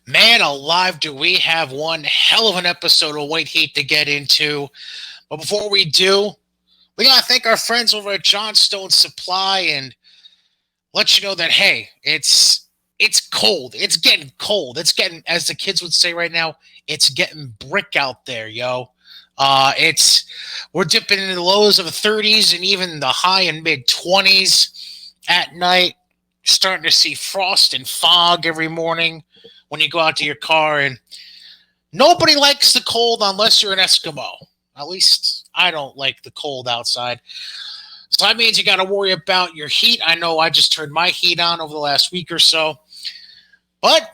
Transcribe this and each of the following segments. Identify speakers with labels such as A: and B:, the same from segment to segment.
A: Man alive, do we have one hell of an episode of White Heat to get into. But before we do, we got to thank our friends over at Johnstone Supply and let you know that, hey, it's cold. It's getting cold. It's getting, as the kids would say right now, it's getting brick out there, yo. It's We're dipping into the lows of the 30s and even the high and mid 20s at night. Starting to see frost and fog every morning when you go out to your car, and nobody likes the cold unless you're an Eskimo. At least I don't like the cold outside. So that means you got to worry about your heat. I know I just turned my heat on over the last week or so. But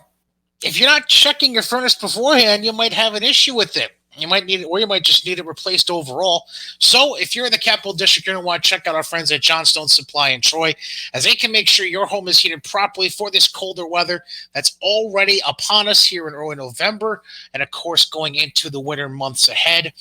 A: if you're not checking your furnace beforehand, you might have an issue with it. You might need it, or you might just need it replaced overall. So if you're in the Capital District, you're going to want to check out our friends at Johnstone Supply in Troy, as they can make sure your home is heated properly for this colder weather that's already upon us here in early November, and of course going into the winter months ahead.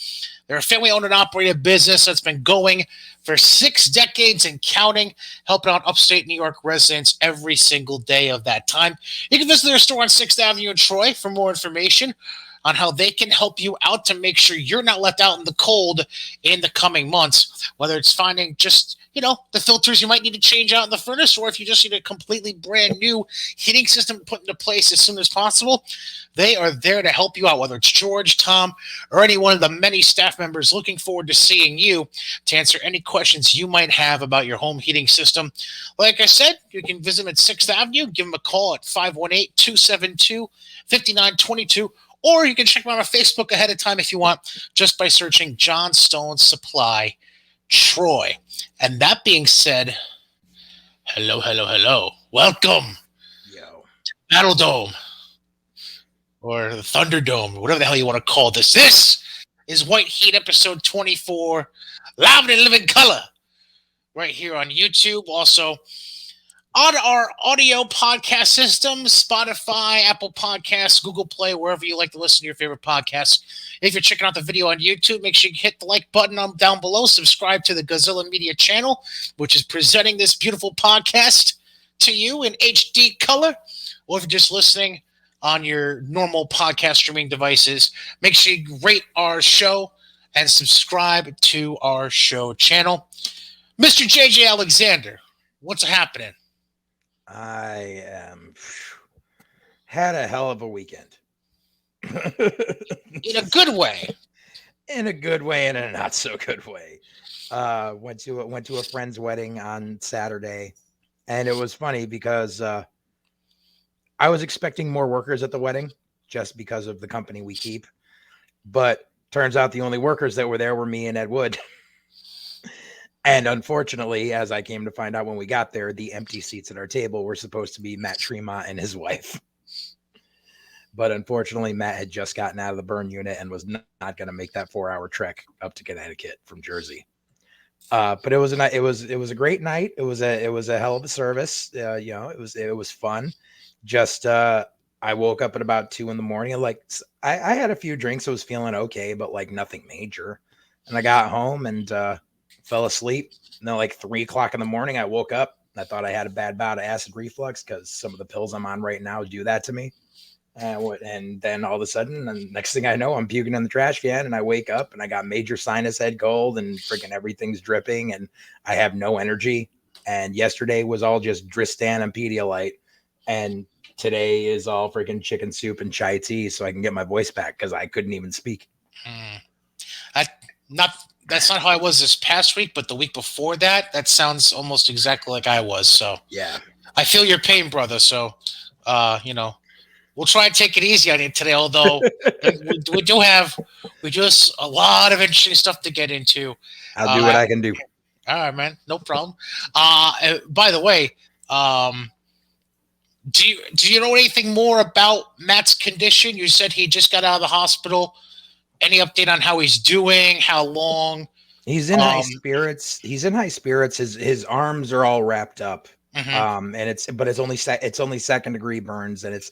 A: They're a family-owned and operated business that's been going for 6 decades and counting, helping out upstate New York residents every single day of that time. You can visit their store on 6th Avenue in Troy for more information on how they can help you out to make sure you're not left out in the cold in the coming months, whether it's finding just, the filters you might need to change out in the furnace, or if you just need a completely brand new heating system put into place as soon as possible. They are there to help you out, whether it's George, Tom, or any one of the many staff members. Looking forward to seeing you to answer any questions you might have about your home heating system. Like I said, you can visit them at 6th Avenue, give them a call at 518-272-5922, or you can check them out on Facebook ahead of time if you want, just by searching Johnstone Supply Troy. And that being said, hello. Welcome to Battle Dome, or the Thunderdome, or whatever the hell you want to call this. This is White Heat episode 24, live and in living color, right here on YouTube. Also on our audio podcast systems, Spotify, Apple Podcasts, Google Play, wherever you like to listen to your favorite podcasts. If you're checking out the video on YouTube, make sure you hit the like button down below. Subscribe to the Godzilla Media channel, which is presenting this beautiful podcast to you in HD color. Or if you're just listening on your normal podcast streaming devices, make sure you rate our show and subscribe to our show channel. Mr. JJ Alexander, what's happening?
B: I had a hell of a weekend.
A: In a good way.
B: In a good way and in a not so good way. Went to a friend's wedding on Saturday, and it was funny because I was expecting more workers at the wedding just because of the company we keep. But turns out the only workers that were there were me and Ed Wood. And unfortunately, as I came to find out when we got there, the empty seats at our table were supposed to be Matt Tremont and his wife. But unfortunately, Matt had just gotten out of the burn unit and was not going to make that 4-hour trek up to Connecticut from Jersey. But it was a great night. It was a hell of a service. It was fun. Just I woke up at about 2 a.m. and I had a few drinks. I was feeling okay, but nothing major. And I got home and fell asleep. And then 3 o'clock in the morning, I woke up. I thought I had a bad bout of acid reflux because some of the pills I'm on right now do that to me. And then all of a sudden, and next thing I know, I'm puking in the trash can, and I wake up and I got major sinus head cold and freaking everything's dripping and I have no energy. And yesterday was all just Dristan and Pedialyte. And today is all freaking chicken soup and chai tea so I can get my voice back because I couldn't even speak.
A: That's not how I was this past week, but the week before that sounds almost exactly like I was. So
B: yeah,
A: I feel your pain, brother. So, we'll try and take it easy on you today. Although we do have a lot of interesting stuff to get into.
B: I'll do what I can do.
A: All right, man, no problem. By the way, do you know anything more about Matt's condition? You said he just got out of the hospital. Any update on how he's doing? How long?
B: He's in high spirits. His arms are all wrapped up.
A: Mm-hmm.
B: And it's only second degree burns, and it's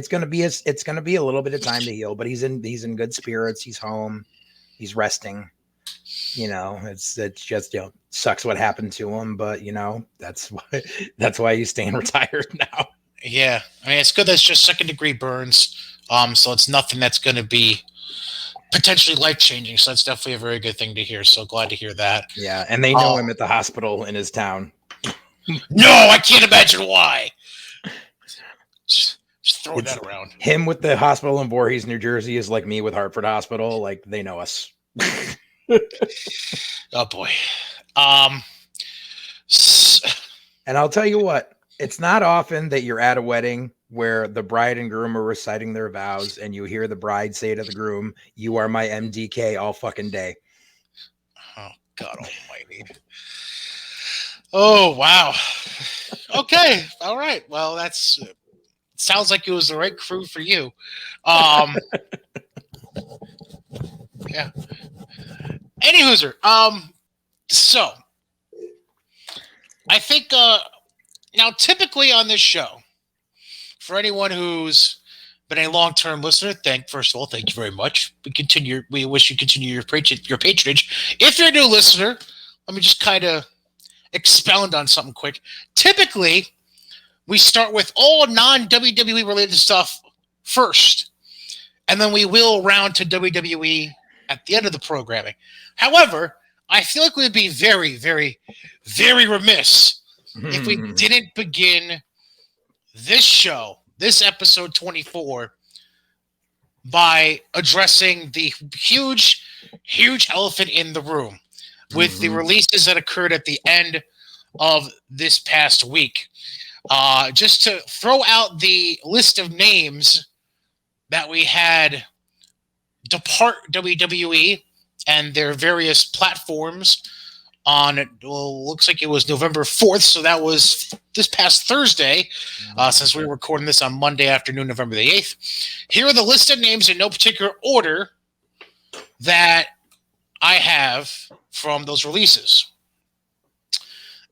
B: gonna be a little bit of time to heal. But he's in good spirits. He's home. He's resting. It's just sucks what happened to him, but that's why he's staying retired now.
A: Yeah, I mean, it's good that it's just second-degree burns. So it's nothing that's going to be potentially life-changing. So that's definitely a very good thing to hear. So glad to hear that.
B: Yeah, and they know him at the hospital in his town.
A: No, I can't imagine why. Just throw that around.
B: Him with the hospital in Voorhees, New Jersey, is like me with Hartford Hospital. Like, they know us.
A: Oh boy.
B: And I'll tell you what, it's not often that you're at a wedding where the bride and groom are reciting their vows and you hear the bride say to the groom, "You are my MDK all fucking day."
A: Oh, God almighty. Oh, wow. Okay. All right. Well, that's sounds like it was the right crew for you. Yeah. Any hooser. So I think now typically on this show, for anyone who's been a long-term listener, first of all, thank you very much. We wish you continue your patronage. If you're a new listener, let me just kind of expound on something quick. Typically, we start with all non-WWE related stuff first, and then we will round to WWE at the end of the programming. However, I feel like we'd be very, very, very remiss if we didn't begin this show, this episode 24, by addressing the huge, huge elephant in the room with the releases that occurred at the end of this past week. Just to throw out the list of names that we had depart WWE and their various platforms on, well, looks like it was November 4th, so that was this past Thursday, since we were recording this on Monday afternoon, November the 8th. Here are the listed names in no particular order that I have from those releases.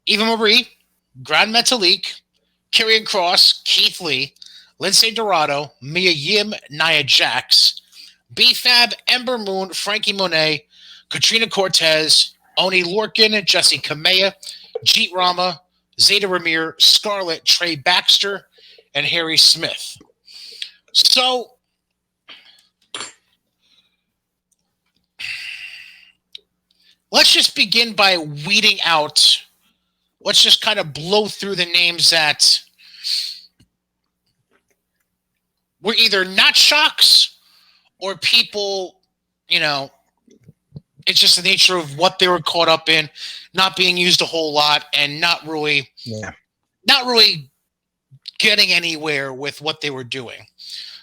A: Eva Marie, Grand Metalik, Karrion Kross, Keith Lee, Lindsay Dorado, Mia Yim, Nia Jax, B-Fab, Ember Moon, Frankie Monet, Katrina Cortez, Oni Lorcan, Jessie Kamaya, Jeet Rama, Zeta Ramir, Scarlett, Trey Baxter, and Harry Smith. So, let's just begin by weeding out. Let's just kind of blow through the names that were either not shocks or people, it's just the nature of what they were caught up in, not being used a whole lot, and not really getting anywhere with what they were doing.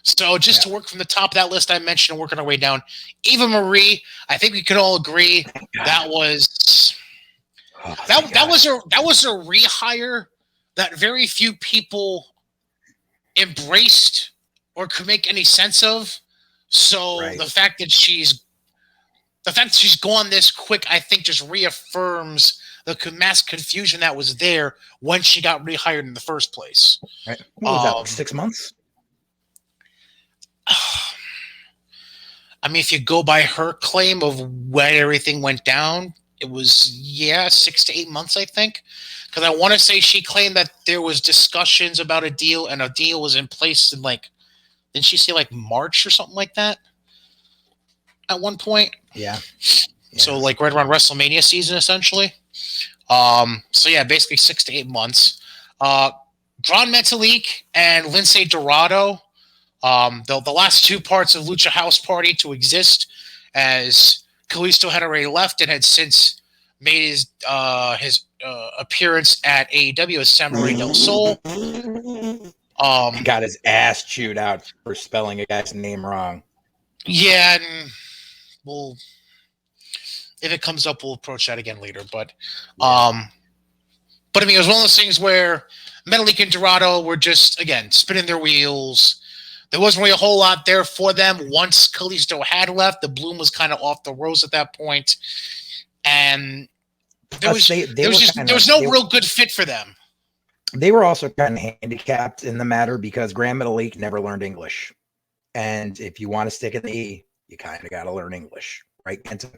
A: So just to work from the top of that list I mentioned and working our way down, Eva Marie, I think we can all agree that was that was a rehire that very few people embraced or could make any sense of. So the fact that she's gone this quick, I think, just reaffirms the mass confusion that was there when she got rehired in the first place.
B: Right. What was that, like 6 months?
A: I mean, if you go by her claim of when everything went down, it was, 6 to 8 months, I think. Because I want to say she claimed that there was discussions about a deal, and a deal was in place in, didn't she say, March or something like that? At one point?
B: Yeah.
A: So, right around WrestleMania season, essentially. Basically 6 to 8 months. Grand Metalik and Lindsay Dorado, the last two parts of Lucha House Party to exist, as Kalisto had already left and had since made his appearance at AEW as Samurai Del Sol.
B: Got his ass chewed out for spelling a guy's name wrong.
A: Yeah, and if it comes up, we'll approach that again later. But I mean, it was one of those things where Metalik and Dorado were just, again, spinning their wheels. There wasn't really a whole lot there for them. Once Kalisto had left, the bloom was kind of off the rose at that point, and there was no real good fit for them.
B: They were also kind of handicapped in the matter because Grand Metalik never learned English, and if you want to stick in the E, you kind of got to learn English, right, Kenta?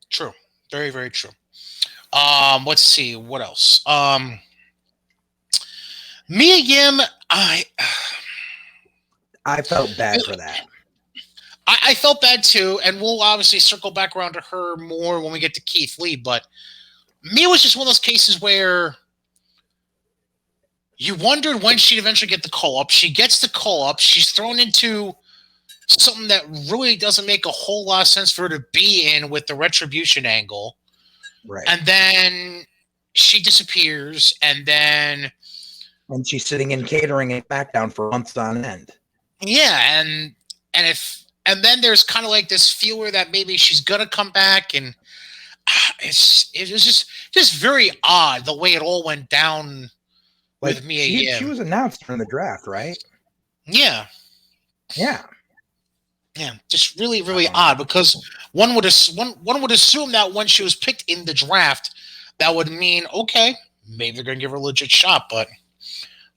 A: True, very, very true. Let's see what else. Mia Yim,
B: I felt bad for that.
A: I felt bad too, and we'll obviously circle back around to her more when we get to Keith Lee, but Mia was just one of those cases where you wondered when she'd eventually get the call-up. She gets the call-up. She's thrown into something that really doesn't make a whole lot of sense for her to be in with the retribution angle.
B: Right.
A: And then she disappears, and then...
B: And she's sitting in catering at Smackdown for months on end.
A: Yeah, and then there's kind of like this feeler that maybe she's gonna come back, and it was just very odd the way it all went down with Mia Yim.
B: She was announced during the draft, right?
A: Yeah, just really, really odd, because one would assume that when she was picked in the draft, that would mean, okay, maybe they're gonna give her a legit shot, but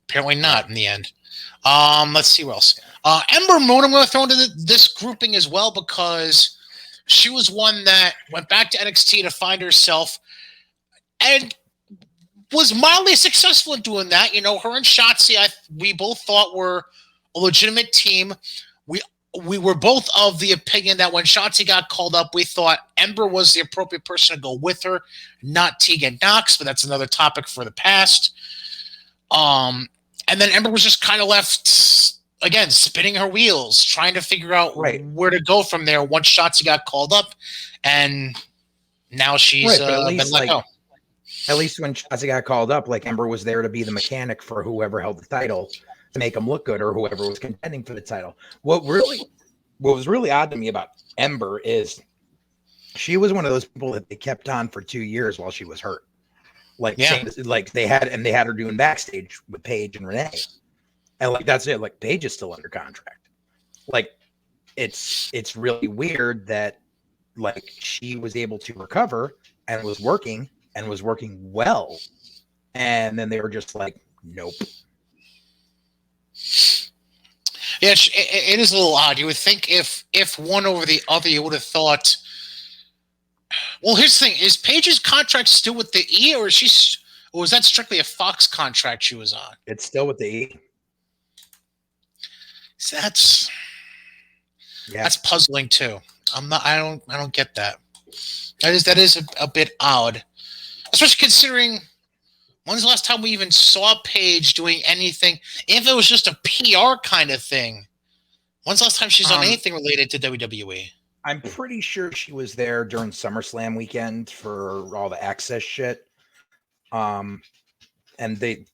A: apparently not in the end. Let's see what else. Ember Moon, I'm going to throw into this grouping as well, because she was one that went back to NXT to find herself and was mildly successful in doing that. You know, her and Shotzi, we both thought were a legitimate team. We were both of the opinion that when Shotzi got called up, we thought Ember was the appropriate person to go with her, not Tegan Nox, but that's another topic for the past. And then Ember was just kind of left, again, spinning her wheels, trying to figure out where to go from there once Shotzi got called up. And now she's been let go.
B: At least when Shotzi got called up, like, Ember was there to be the mechanic for whoever held the title to make them look good, or whoever was contending for the title. What was really odd to me about Ember is she was one of those people that they kept on for 2 years while she was hurt. Like they had her doing backstage with Paige and Renee, and like that's it. Like, Paige is still under contract. Like, it's really weird that like she was able to recover and was working well, and then they were just like, nope.
A: Yeah, it is a little odd. You would think if one over the other, you would have thought. Well, here's the thing: is Paige's contract still with the E, or was that strictly a Fox contract she was on?
B: It's still with the E.
A: So that's puzzling too. I don't get that. That is a bit odd, especially considering when's the last time we even saw Paige doing anything, if it was just a PR kind of thing. When's the last time she's done anything related to WWE?
B: I'm pretty sure she was there during SummerSlam weekend for all the access shit. And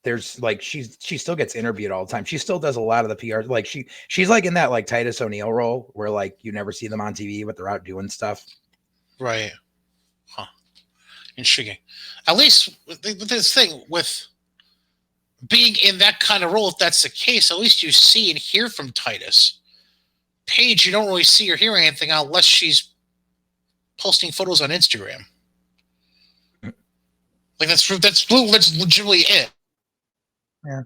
B: there's like she still gets interviewed all the time. She still does a lot of the PR. Like she's like in that like Titus O'Neil role where like you never see them on TV, but they're out doing stuff.
A: Right. Huh. Intriguing. At least with this thing with being in that kind of role, if that's the case, at least you see and hear from Titus. Paige, you don't really see or hear anything unless she's posting photos on Instagram. Like that's legitimately it.
B: Yeah.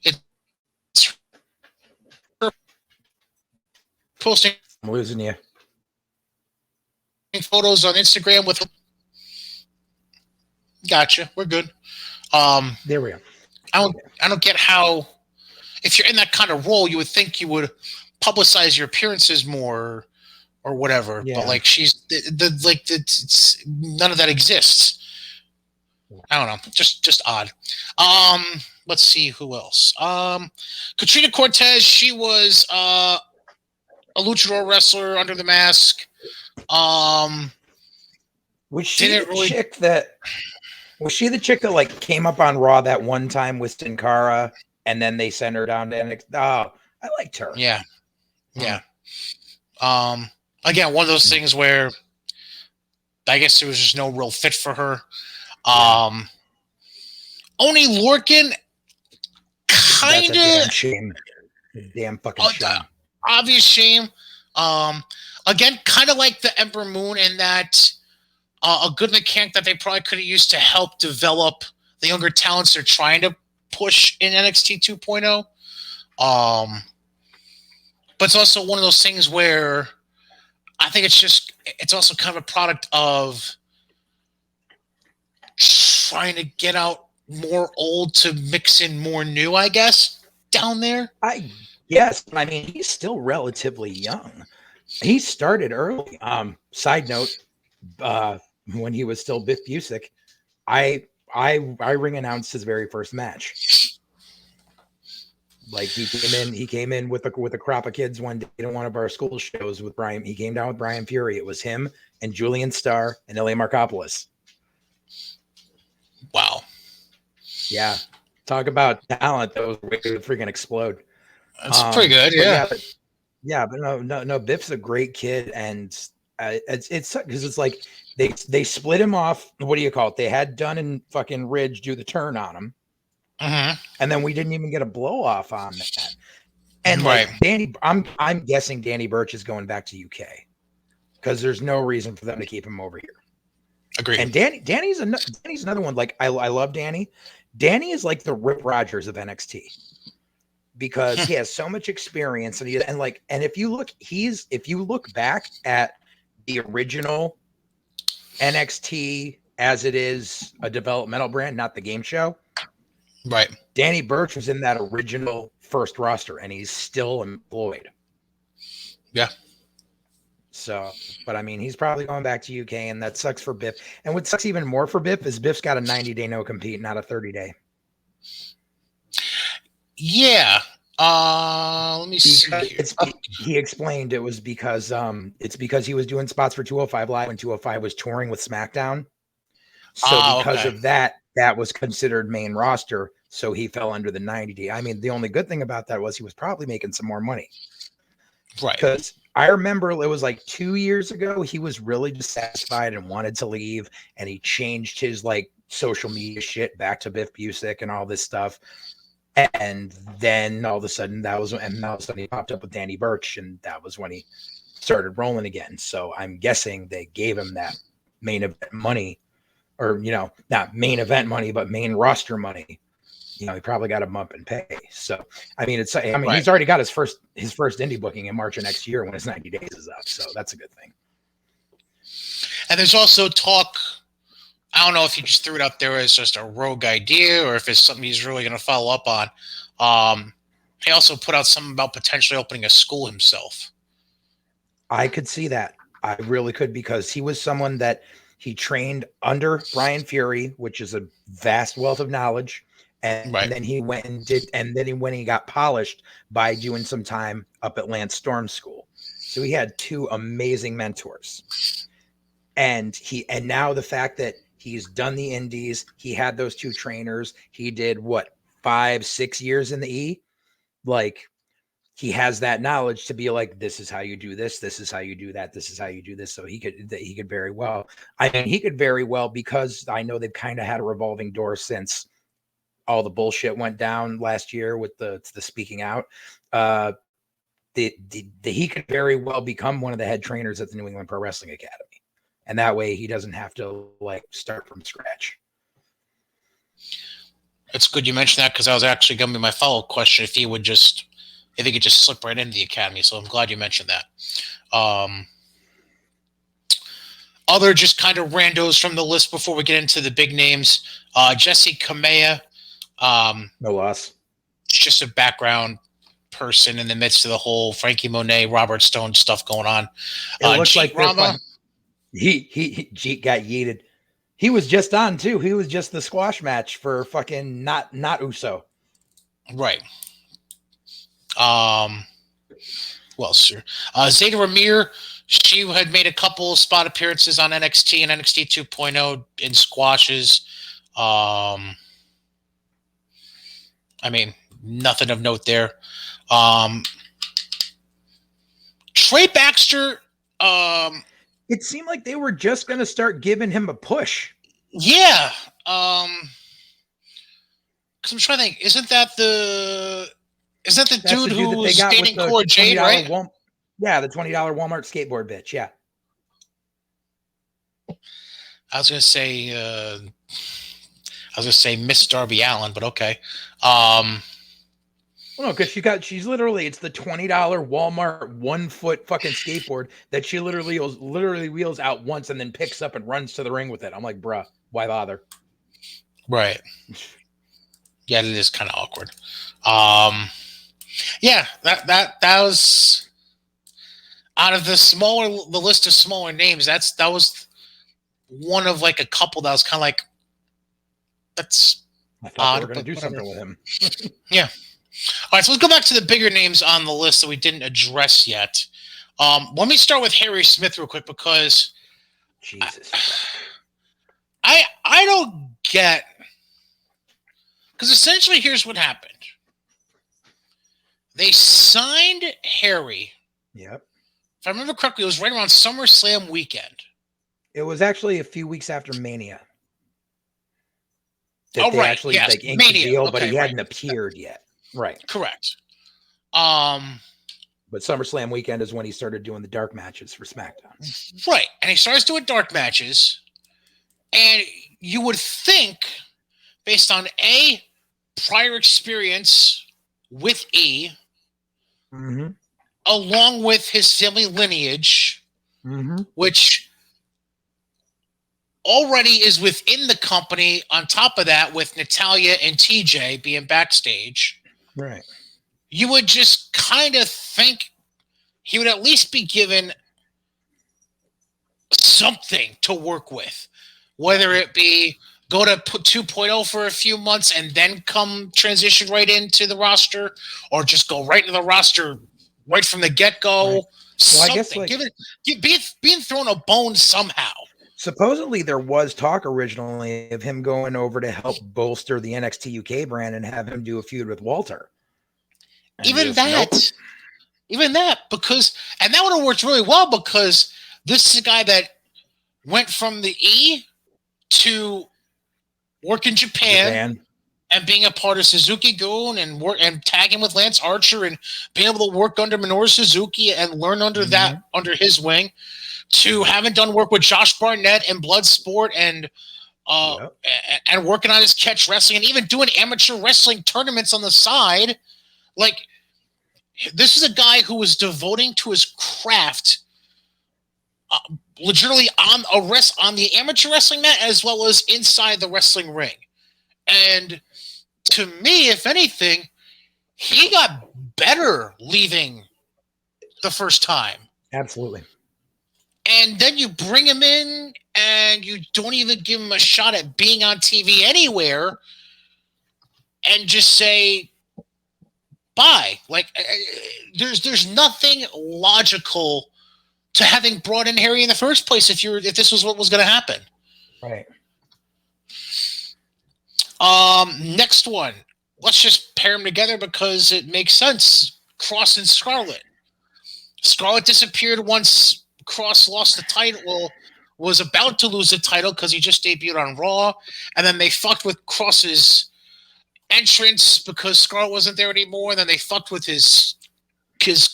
A: It's her posting.
B: I'm losing you.
A: Photos on Instagram with her. Gotcha. We're good.
B: There we go.
A: I don't get how, if you're in that kind of role, you would think you would publicize your appearances more or whatever. Yeah. But like it's, none of that exists. I don't know. Just odd. Let's see who else. Katrina Cortez. She was a luchador wrestler under the mask.
B: Was she the chick that like came up on Raw that one time with Sin Cara, and then they sent her down to NXT? Oh, I liked her.
A: Yeah. Yeah. Again, one of those things where I guess there was just no real fit for her. Only Lorcan, kind of.
B: Damn shame. Damn fucking shame.
A: Obvious shame. Again, kind of like the Ember Moon in that a good mechanic that they probably could have used to help develop the younger talents they're trying to push in NXT 2.0. But it's also one of those things where I think it's also kind of a product of trying to get out more old to mix in more new, I guess, down there.
B: I guess, but I mean, he's still relatively young. He started early. Side note, when he was still Biff Busick, I ring announced his very first match. Like he came in with a crop of kids one day at one of our school shows with Brian. He came down with Brian Fury. It was him and Julian Starr and Ilya Markopoulos.
A: Wow.
B: Yeah. Talk about talent that was ready to freaking explode.
A: That's pretty good. Yeah.
B: But no. Biff's a great kid, and it's because it's like they split him off. What do you call it? They had Dunn and fucking Ridge do the turn on him, and then we didn't even get a blow off on that. And like Danny, I'm guessing Danny Burch is going back to UK because there's no reason for them to keep him over here.
A: Agreed.
B: And Danny's another one. Like I love Danny. Danny is like the Rip Rogers of NXT because he has so much experience, and if you look back at the original NXT as it is a developmental brand, not the game show.
A: Right.
B: Danny Burch was in that original first roster, and he's still employed.
A: Yeah.
B: So, but I mean, he's probably going back to UK, and that sucks for Biff. And what sucks even more for Biff is Biff's got a 90-day no compete, not a 30-day.
A: Yeah. Let me see.
B: He explained it was because it's because he was doing spots for 205 Live when 205 was touring with SmackDown. So because of that was considered main roster. So he fell under the 90-day. I mean, the only good thing about that was he was probably making some more money.
A: Right.
B: Because I remember it was like 2 years ago, he was really dissatisfied and wanted to leave. And he changed his like social media shit back to Biff Busick and all this stuff. And then all of a sudden he popped up with Danny Burch, and that was when he started rolling again. So I'm guessing they gave him that main event money, or, not main event money, but main roster money. He probably got a bump in pay. So, I mean, he's already got his first indie booking in March of next year when his 90 days is up. So that's a good thing.
A: And there's also talk, I don't know if he just threw it out there as just a rogue idea or if it's something he's really going to follow up on. He also put out something about potentially opening a school himself.
B: I could see that. I really could, because he was someone that he trained under Brian Fury, which is a vast wealth of knowledge. And then he went and he got polished by doing some time up at Lance Storm's school. So he had two amazing mentors. And now the fact that he's done the indies, he had those two trainers, he did 5-6 years in the E, like he has that knowledge to be like, this is how you do this is how you do that, this is how you do this. So he could very well, because I know they've kind of had a revolving door since all the bullshit went down last year with the speaking out. He could very well become one of the head trainers at the New England Pro Wrestling Academy. And that way he doesn't have to start from scratch.
A: It's good you mentioned that, because I was actually going to be my follow-up question if he could just slip right into the academy. So I'm glad you mentioned that. Other just kind of randos from the list before we get into the big names. Jessie Kamaya.
B: No loss.
A: Just a background person in the midst of the whole Frankie Monet, Robert Stone stuff going on.
B: It looks like he got yeeted. He was just on too. He was just the squash match for fucking not Uso.
A: Right. Well, sir. Zeta Ramir, she had made a couple spot appearances on NXT and NXT 2.0 in squashes. I mean, nothing of note there. Trey Baxter.
B: It seemed like they were just going to start giving him a push.
A: Yeah. Because I'm trying to think. Isn't that the dude who was dating Cora Jade, right?
B: Yeah, the $20 Walmart skateboard bitch. Yeah.
A: I was gonna say Miss Darby Allin, but okay.
B: Well, no, because she's literally, it's the $20 Walmart 1 foot fucking skateboard that she literally wheels out once and then picks up and runs to the ring with it. I'm like, bruh, why bother?
A: Right. Yeah, it is kind of awkward. Yeah, that was out of the list of smaller names. That was one of like a couple that was kind of like, that's
B: I thought
A: odd,
B: they were going
A: but
B: to do
A: whatever.
B: something with him.
A: Yeah. All right, so let's go back to the bigger names on the list that we didn't address yet. Let me start with Harry Smith real quick because
B: Jesus.
A: I don't get, because essentially here's what happened. They signed Harry.
B: Yep.
A: If I remember correctly, it was right around SummerSlam weekend.
B: It was actually a few weeks after Mania.
A: Oh,
B: They
A: right.
B: actually
A: Yes.
B: like inked the
A: Mania.
B: deal,
A: Okay,
B: but he
A: right.
B: hadn't appeared yet. Right.
A: Correct.
B: But SummerSlam weekend is when he started doing the dark matches for SmackDown.
A: Right. And he starts doing dark matches. And you would think, based on A, prior experience with E,
B: Mm-hmm.
A: along with his family lineage,
B: Mm-hmm.
A: which already is within the company, on top of that, with Natalya and TJ being backstage,
B: Right.
A: you would just kind of think he would at least be given something to work with, whether it be go to 2.0 for a few months and then come transition right into the roster, or just go right into the roster right from the get-go.
B: Right. Well, I guess like,
A: being thrown a bone somehow.
B: Supposedly there was talk originally of him going over to help bolster the NXT UK brand and have him do a feud with Walter. And
A: Even that, because, and that would have worked really well because this is a guy that went from the E to work in Japan. And being a part of Suzuki-gun and tagging with Lance Archer and being able to work under Minoru Suzuki and learn under his wing, to having done work with Josh Barnett and Bloodsport and working on his catch wrestling and even doing amateur wrestling tournaments on the side. Like, this is a guy who was devoting to his craft legitimately on the amateur wrestling mat as well as inside the wrestling ring. And to me, if anything, he got better leaving the first time.
B: Absolutely.
A: And then you bring him in and you don't even give him a shot at being on TV anywhere and just say bye. Like, there's nothing logical to having brought in Harry in the first place if this was what was going to happen.
B: Right.
A: Next one. Let's just pair them together because it makes sense. Cross and Scarlett. Scarlett disappeared once Cross lost the title. Well, was about to lose the title because he just debuted on Raw, and then they fucked with Cross's entrance because Scarlett wasn't there anymore. And then they fucked with his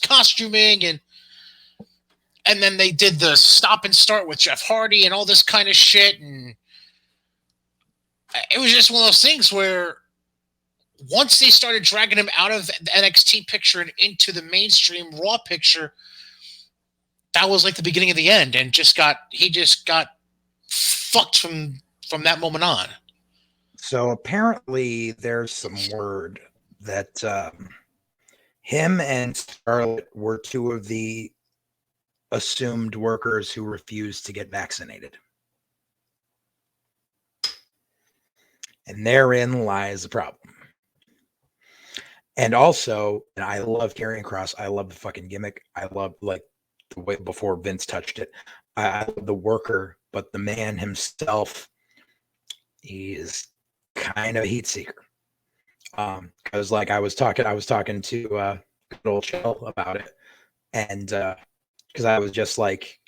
A: costuming, and then they did the stop and start with Jeff Hardy and all this kind of shit, and it was just one of those things where once they started dragging him out of the NXT picture and into the mainstream Raw picture, that was like the beginning of the end, and he just got fucked from that moment on.
B: So apparently there's some word that him and Scarlett were two of the assumed workers who refused to get vaccinated. And therein lies the problem. And also, and I love Karrion Kross. I love the fucking gimmick. I love like the way before Vince touched it. I love the worker, but the man himself, he is kind of a heat seeker. Because like I was talking to good old Chill about it, and because I was just like,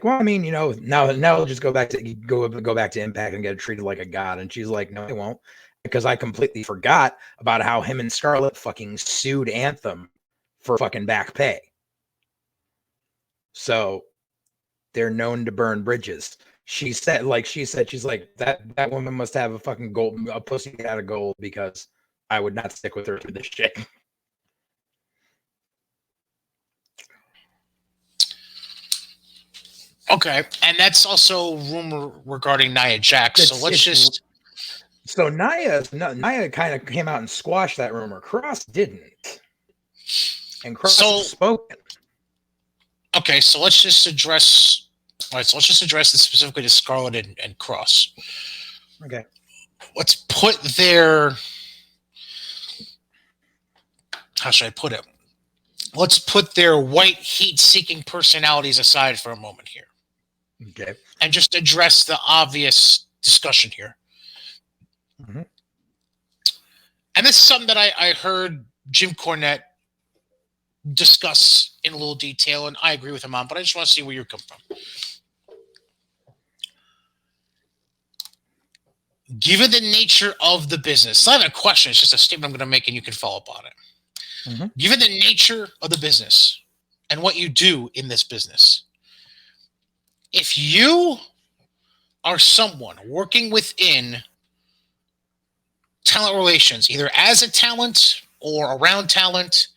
B: well, I mean, now I'll just go back to Impact and get treated like a god. And she's like, no, I won't, because I completely forgot about how him and Scarlett fucking sued Anthem for fucking back pay. So they're known to burn bridges. She's like, that woman must have a fucking a pussy out of gold, because I would not stick with her through this shit.
A: Okay, and that's also rumor regarding Nia Jax. So let's just.
B: So Nia kind of came out and squashed that rumor. Cross didn't, and Cross has spoken.
A: Okay, so let's just address. All right, so let's just address this specifically to Scarlett and Cross.
B: Okay.
A: Let's put their. How should I put it? Let's put their white heat-seeking personalities aside for a moment here.
B: Okay.
A: And just address the obvious discussion here.
B: Mm-hmm.
A: And this is something that I heard Jim Cornette discuss in a little detail, and I agree with him on, but I just want to see where you come from. Given the nature of the business, it's not even a question, it's just a statement I'm going to make and you can follow up on it. Mm-hmm. Given the nature of the business and what you do in this business, if you are someone working within talent relations, either as a talent or around talent,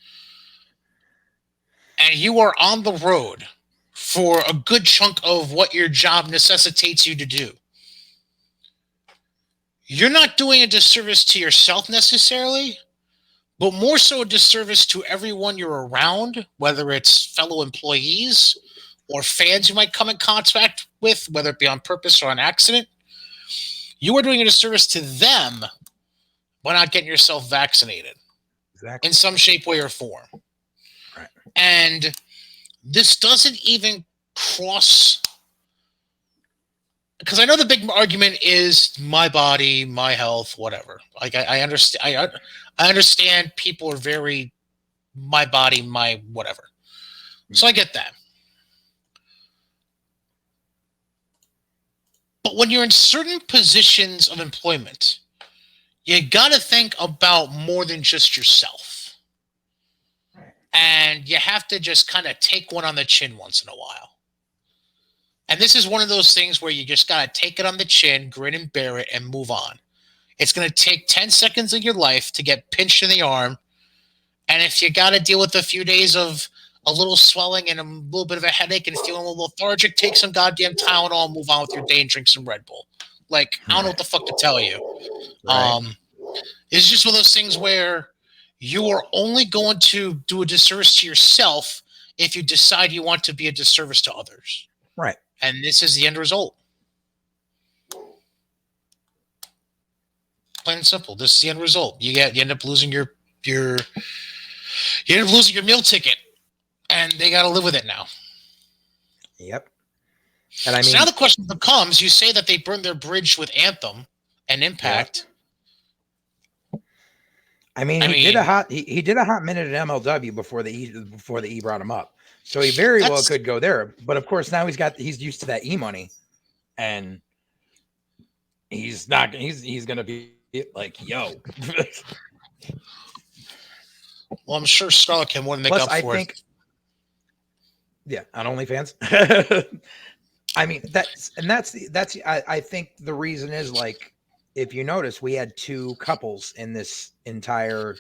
A: and you are on the road for a good chunk of what your job necessitates you to do, you're not doing a disservice to yourself necessarily, but more so a disservice to everyone you're around, whether it's fellow employees or fans you might come in contact with, whether it be on purpose or on accident. You are doing a disservice to them by not getting yourself vaccinated. Exactly. In some shape, way, or form. Right. And this doesn't even cross, because I know the big argument is my body, my health, whatever. Like I understand. I understand people are very my body, my whatever. So I get that. But when you're in certain positions of employment, you got to think about more than just yourself. And you have to just kind of take one on the chin once in a while. And this is one of those things where you just got to take it on the chin, grin and bear it, and move on. It's going to take 10 seconds of your life to get pinched in the arm. And if you got to deal with a few days of a little swelling and a little bit of a headache and feeling a little lethargic, take some goddamn Tylenol and move on with your day and drink some Red Bull. Like, I don't know what the fuck to tell you. Right. It's just one of those things where you are only going to do a disservice to yourself if you decide you want to be a disservice to others.
B: Right.
A: And this is the end result. Plain and simple. This is the end result. You end up losing your meal ticket, and they got to live with it now.
B: Yep. And I mean,
A: so now the question becomes: you say that they burned their bridge with Anthem and Impact.
B: Yeah. I mean, he did a hot minute at MLW before the E brought him up, so he very well could go there. But of course, now he's used to that E money, and he's gonna be like, yo.
A: Well, I'm sure Scarlett can more than make up for it.
B: Yeah, on OnlyFans. I mean, I think the reason is, like, if you notice, we had two couples in this entire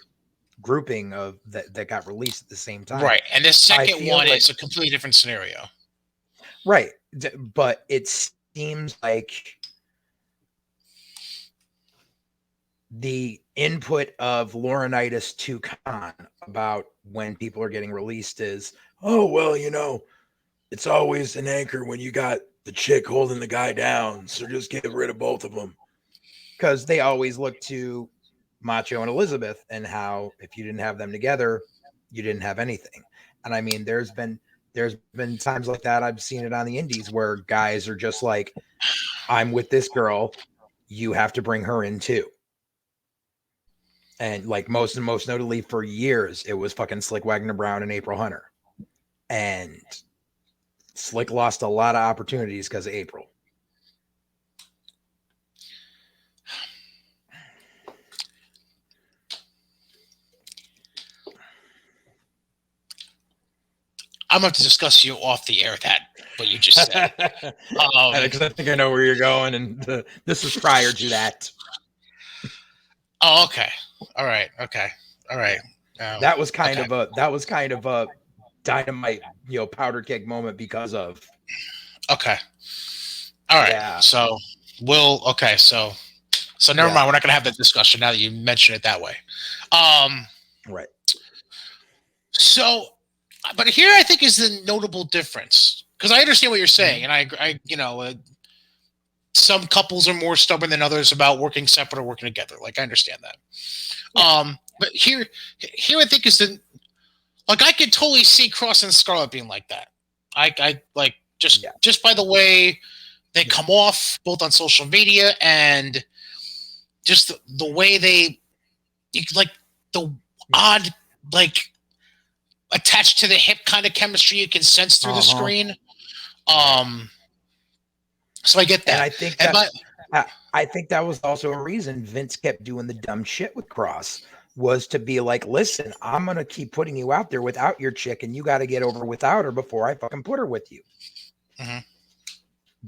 B: grouping of that got released at the same time.
A: Right. And the second one is a completely different scenario.
B: Right. But it seems like the input of Laurinaitis to Khan about when people are getting released is, oh, well, you know, it's always an anchor when you got the chick holding the guy down. So just get rid of both of them. Because they always look to Macho and Elizabeth and how if you didn't have them together, you didn't have anything. And I mean, there's been times like that. I've seen it on the indies where guys are just like, I'm with this girl. You have to bring her in too. And like most notably for years, it was fucking Slick Wagner Brown and April Hunter. And Slick lost a lot of opportunities because of April.
A: I'm going to discuss you off the air what you just said.
B: Because I think I know where you're going, and this is prior to that.
A: Oh, okay. All right. Okay. All right.
B: That was kind of a dynamite, powder keg moment because of
A: Okay. All right.
B: Yeah.
A: So so never mind. We're not gonna have that discussion now that you mention it that way.
B: Right.
A: So, but here I think is the notable difference, because I understand what you're saying, and I some couples are more stubborn than others about working separate or working together. Like, I understand that.
B: Yeah.
A: But here I think is the, like, I could totally see Cross and Scarlett being like that. I like just by the way they come off both on social media and just the way they like the odd, like, attached to the hip kind of chemistry you can sense through the screen. So I get that.
B: And I think that was also a reason Vince kept doing the dumb shit with Cross, was to be like, listen, I'm going to keep putting you out there without your chick, and you got to get over without her before I fucking put her with you.
A: Mm-hmm.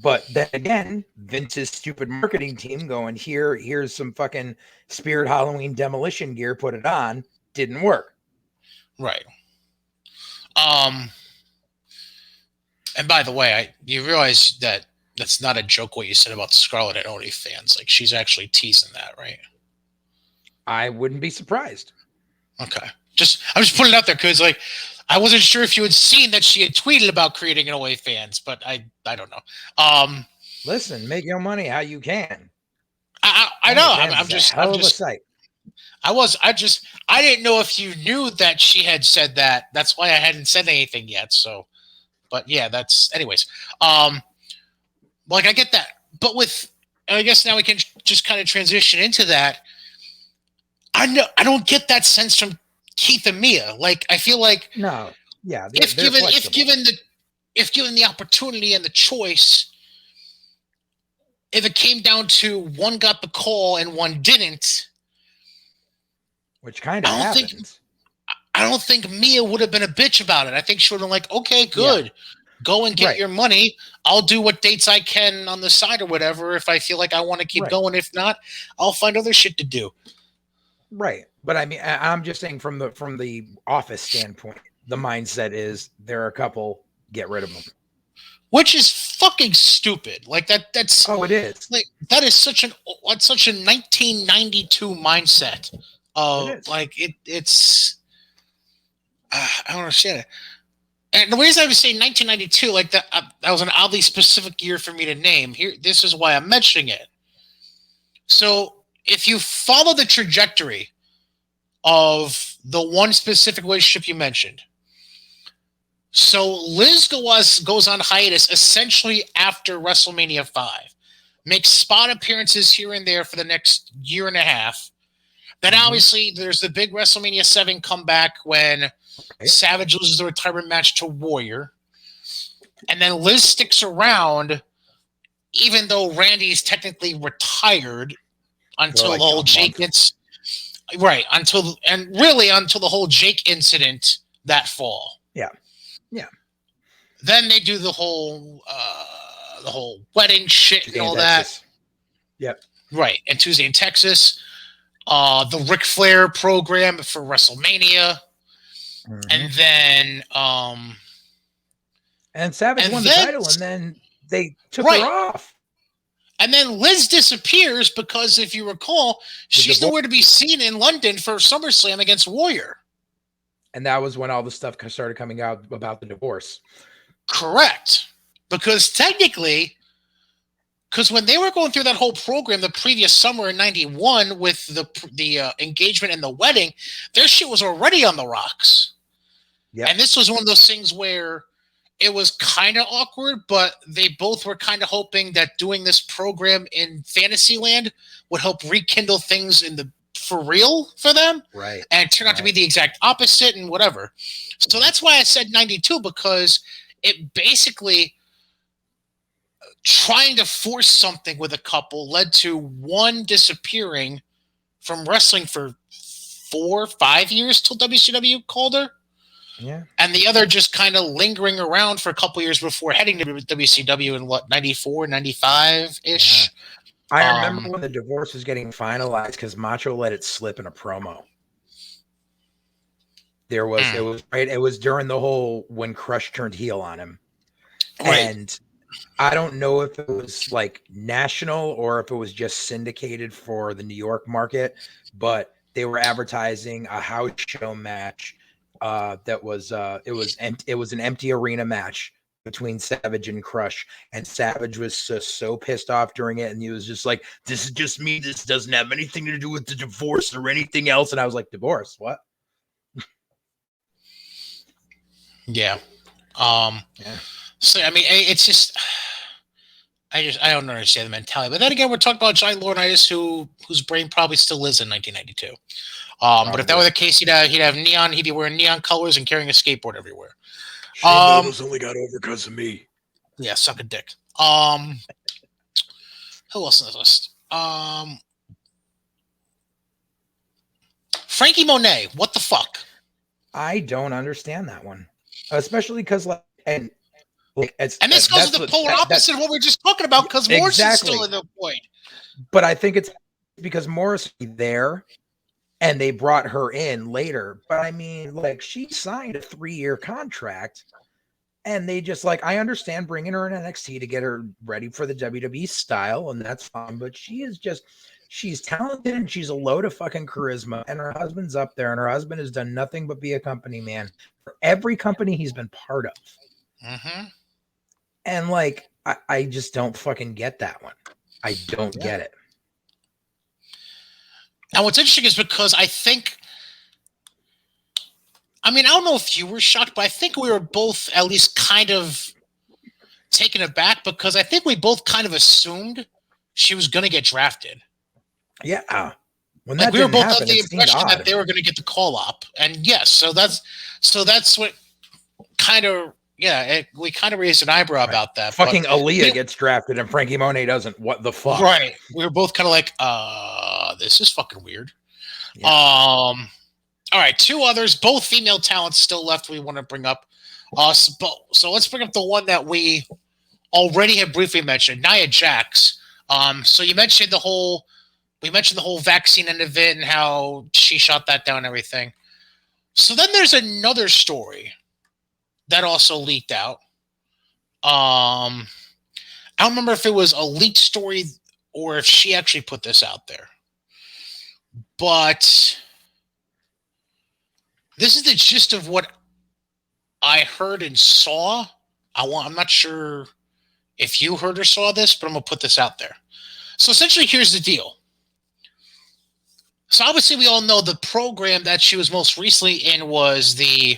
B: But then again, Vince's stupid marketing team going, here's some fucking Spirit Halloween demolition gear, put it on, didn't work.
A: Right. And by the way, you realize that that's not a joke what you said about Scarlett at OnlyFans. Like, she's actually teasing that, right?
B: I wouldn't be surprised.
A: Okay. I'm just putting it out there because, like, I wasn't sure if you had seen that she had tweeted about creating an OnlyFans, but I don't know.
B: Listen, make your money how you can.
A: I know. I'm just
B: hell of a site.
A: I didn't know if you knew that she had said that. That's why I hadn't said anything yet. So, but yeah, anyways. Like, I get that, but I guess now we can just kind of transition into that. I don't get that sense from Keith and Mia. Like, I feel like if given the opportunity and the choice, if it came down to one got the call and one didn't,
B: which kind of happens.
A: I don't think Mia would have been a bitch about it. I think she would have been like, okay, good. Yeah. Go and get your money. I'll do what dates I can on the side or whatever if I feel like I want to keep going. If not, I'll find other shit to do.
B: Right. But I mean, I'm just saying from the office standpoint, the mindset is they're a couple, get rid of them.
A: Which is fucking stupid. Like that's
B: it is.
A: Like, that is such a 1992 mindset of like it's I don't understand it. And the reason I was saying 1992, like that was an oddly specific year for me to name. Here, this is why I'm mentioning it. So if you follow the trajectory of the one specific relationship you mentioned, so Liz goes on hiatus essentially after WrestleMania 5, makes spot appearances here and there for the next year and a half. Then obviously there's the big WrestleMania 7 comeback when Savage loses the retirement match to Warrior. And then Liz sticks around even though Randy's technically retired until the whole Jake until the whole Jake incident that fall.
B: Yeah.
A: Then they do the whole wedding shit and all that.
B: Yep.
A: Right. And Tuesday in Texas. The Ric Flair program for WrestleMania. And then
B: and Savage won the title, and then they took her off.
A: And then Liz disappears because, if you recall, she's nowhere to be seen in London for SummerSlam against Warrior.
B: And that was when all the stuff started coming out about the divorce.
A: Correct. Because technically, when they were going through that whole program the previous summer in 91 with the engagement and the wedding, their shit was already on the rocks. Yep. And this was one of those things where it was kind of awkward, but they both were kind of hoping that doing this program in Fantasyland would help rekindle things for real for them.
B: Right.
A: And it turned out to be the exact opposite and whatever. So that's why I said 92, because it basically, trying to force something with a couple led to one disappearing from wrestling for 4 or 5 years till WCW called her.
B: Yeah.
A: And the other just kind of lingering around for a couple years before heading to WCW in 94, 95-ish.
B: Yeah. I remember when the divorce was getting finalized because Macho let it slip in a promo. It was during the whole when Crush turned heel on him.
A: Right.
B: And I don't know if it was like national or if it was just syndicated for the New York market, but they were advertising a house show match. It was an empty arena match between Savage and Crush, and Savage was so pissed off during it, and he was just like, "This is just me. This doesn't have anything to do with the divorce or anything else." And I was like, "Divorce? What?"
A: Yeah.
B: Yeah.
A: So I mean, it's just I don't understand the mentality. But then again, we're talking about Giant Laurinaitis, whose brain probably still is in 1992. But if that were the case, he'd have neon. He'd be wearing neon colors and carrying a skateboard everywhere.
B: Shane Douglas only got over because of me.
A: Yeah, suck a dick. Who else on the list? Frankie Monet. What the fuck?
B: I don't understand that one, especially because
A: and this goes to the polar opposite of what we were just talking about, because Morrison's still in the point.
B: But I think it's because Morrison there, and they brought her in later. But I mean, like, she signed a 3-year contract, and they just like, I understand bringing her in NXT to get her ready for the WWE style, and that's fine. But she's talented and she's a load of fucking charisma, and her husband's up there, and her husband has done nothing but be a company man for every company he's been part of.
A: Mm-hmm.
B: And like, I just don't fucking get that one. I don't get it.
A: Now, what's interesting is because I don't know if you were shocked, but I think we were both at least kind of taken aback, because I think we both kind of assumed she was going to get drafted.
B: Yeah.
A: When that we were both under the impression that they were going to get the call up. And yes, so that's what kind of, we kind of raised an eyebrow about that.
B: Fucking Aaliyah gets drafted and Frankie Monet doesn't. What the fuck?
A: Right. We were both kind of like, this is fucking weird. Yeah. All right, 2 others, both female talents still left we want to bring up. So let's bring up the one that we already have briefly mentioned, Nia Jax. So we mentioned the whole vaccine end of it and how she shot that down and everything. So then there's another story that also leaked out. I don't remember if it was a leaked story or if she actually put this out there. But this is the gist of what I heard and saw. I'm not sure if you heard or saw this, but I'm going to put this out there. So essentially, here's the deal. So obviously, we all know the program that she was most recently in was the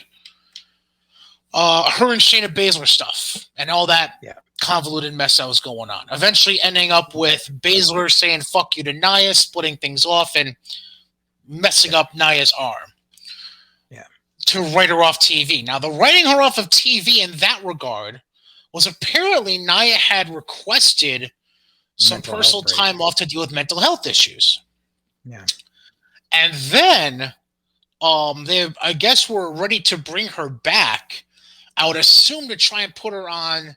A: her and Shayna Baszler stuff and all that convoluted mess that was going on. Eventually ending up with Baszler saying "fuck you" to Nia, splitting things off and messing up Nia's arm. To write her off TV. Now, the writing her off of TV in that regard was apparently Nia had requested some personal time off to deal with mental health issues.
B: Yeah.
A: And then they, I guess, were ready to bring her back. I would assume to try and put her on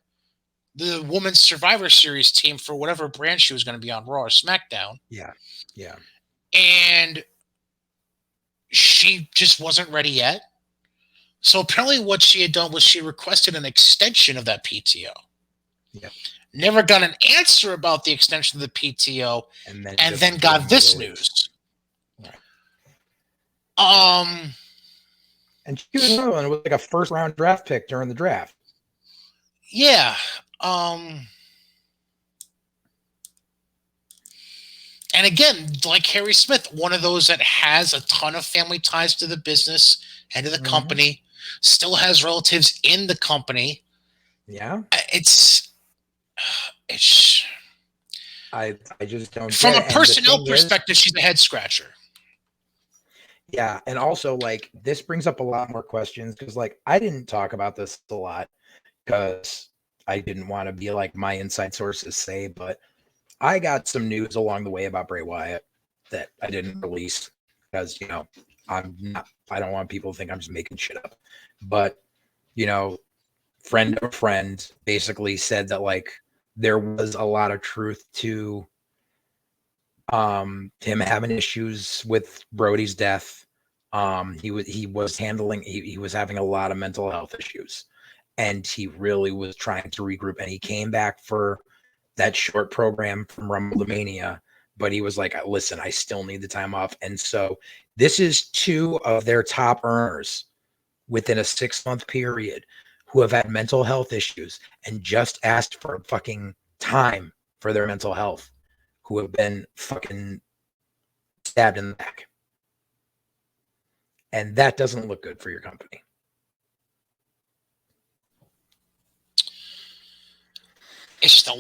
A: the Women's Survivor Series team for whatever brand she was going to be on, Raw or SmackDown.
B: Yeah. Yeah.
A: And she just wasn't ready yet. So apparently what she had done was she requested an extension of that PTO.
B: Yeah.
A: Never got an answer about the extension of the PTO, and then got this news.
B: Right. And she was another one. It was like a first-round draft pick during the draft.
A: Yeah. And again, like Harry Smith, one of those that has a ton of family ties to the business and to the company, still has relatives in the company.
B: Yeah. I just don't.
A: From a personnel perspective, she's a head scratcher.
B: Yeah, and also like this brings up a lot more questions because like I didn't talk about this a lot because I didn't want to be like my inside sources say, but I got some news along the way about Bray Wyatt that I didn't release because I don't want people to think I'm just making shit up. But friend of a friend basically said that like there was a lot of truth to him having issues with Brody's death. He was having a lot of mental health issues, and he really was trying to regroup, and he came back for that short program from Rumble to Mania, but he was like, listen, I still need the time off. And so this is 2 of their top earners within a 6-month period who have had mental health issues and just asked for fucking time for their mental health, who have been fucking stabbed in the back. And that doesn't look good for your company.
A: It's just a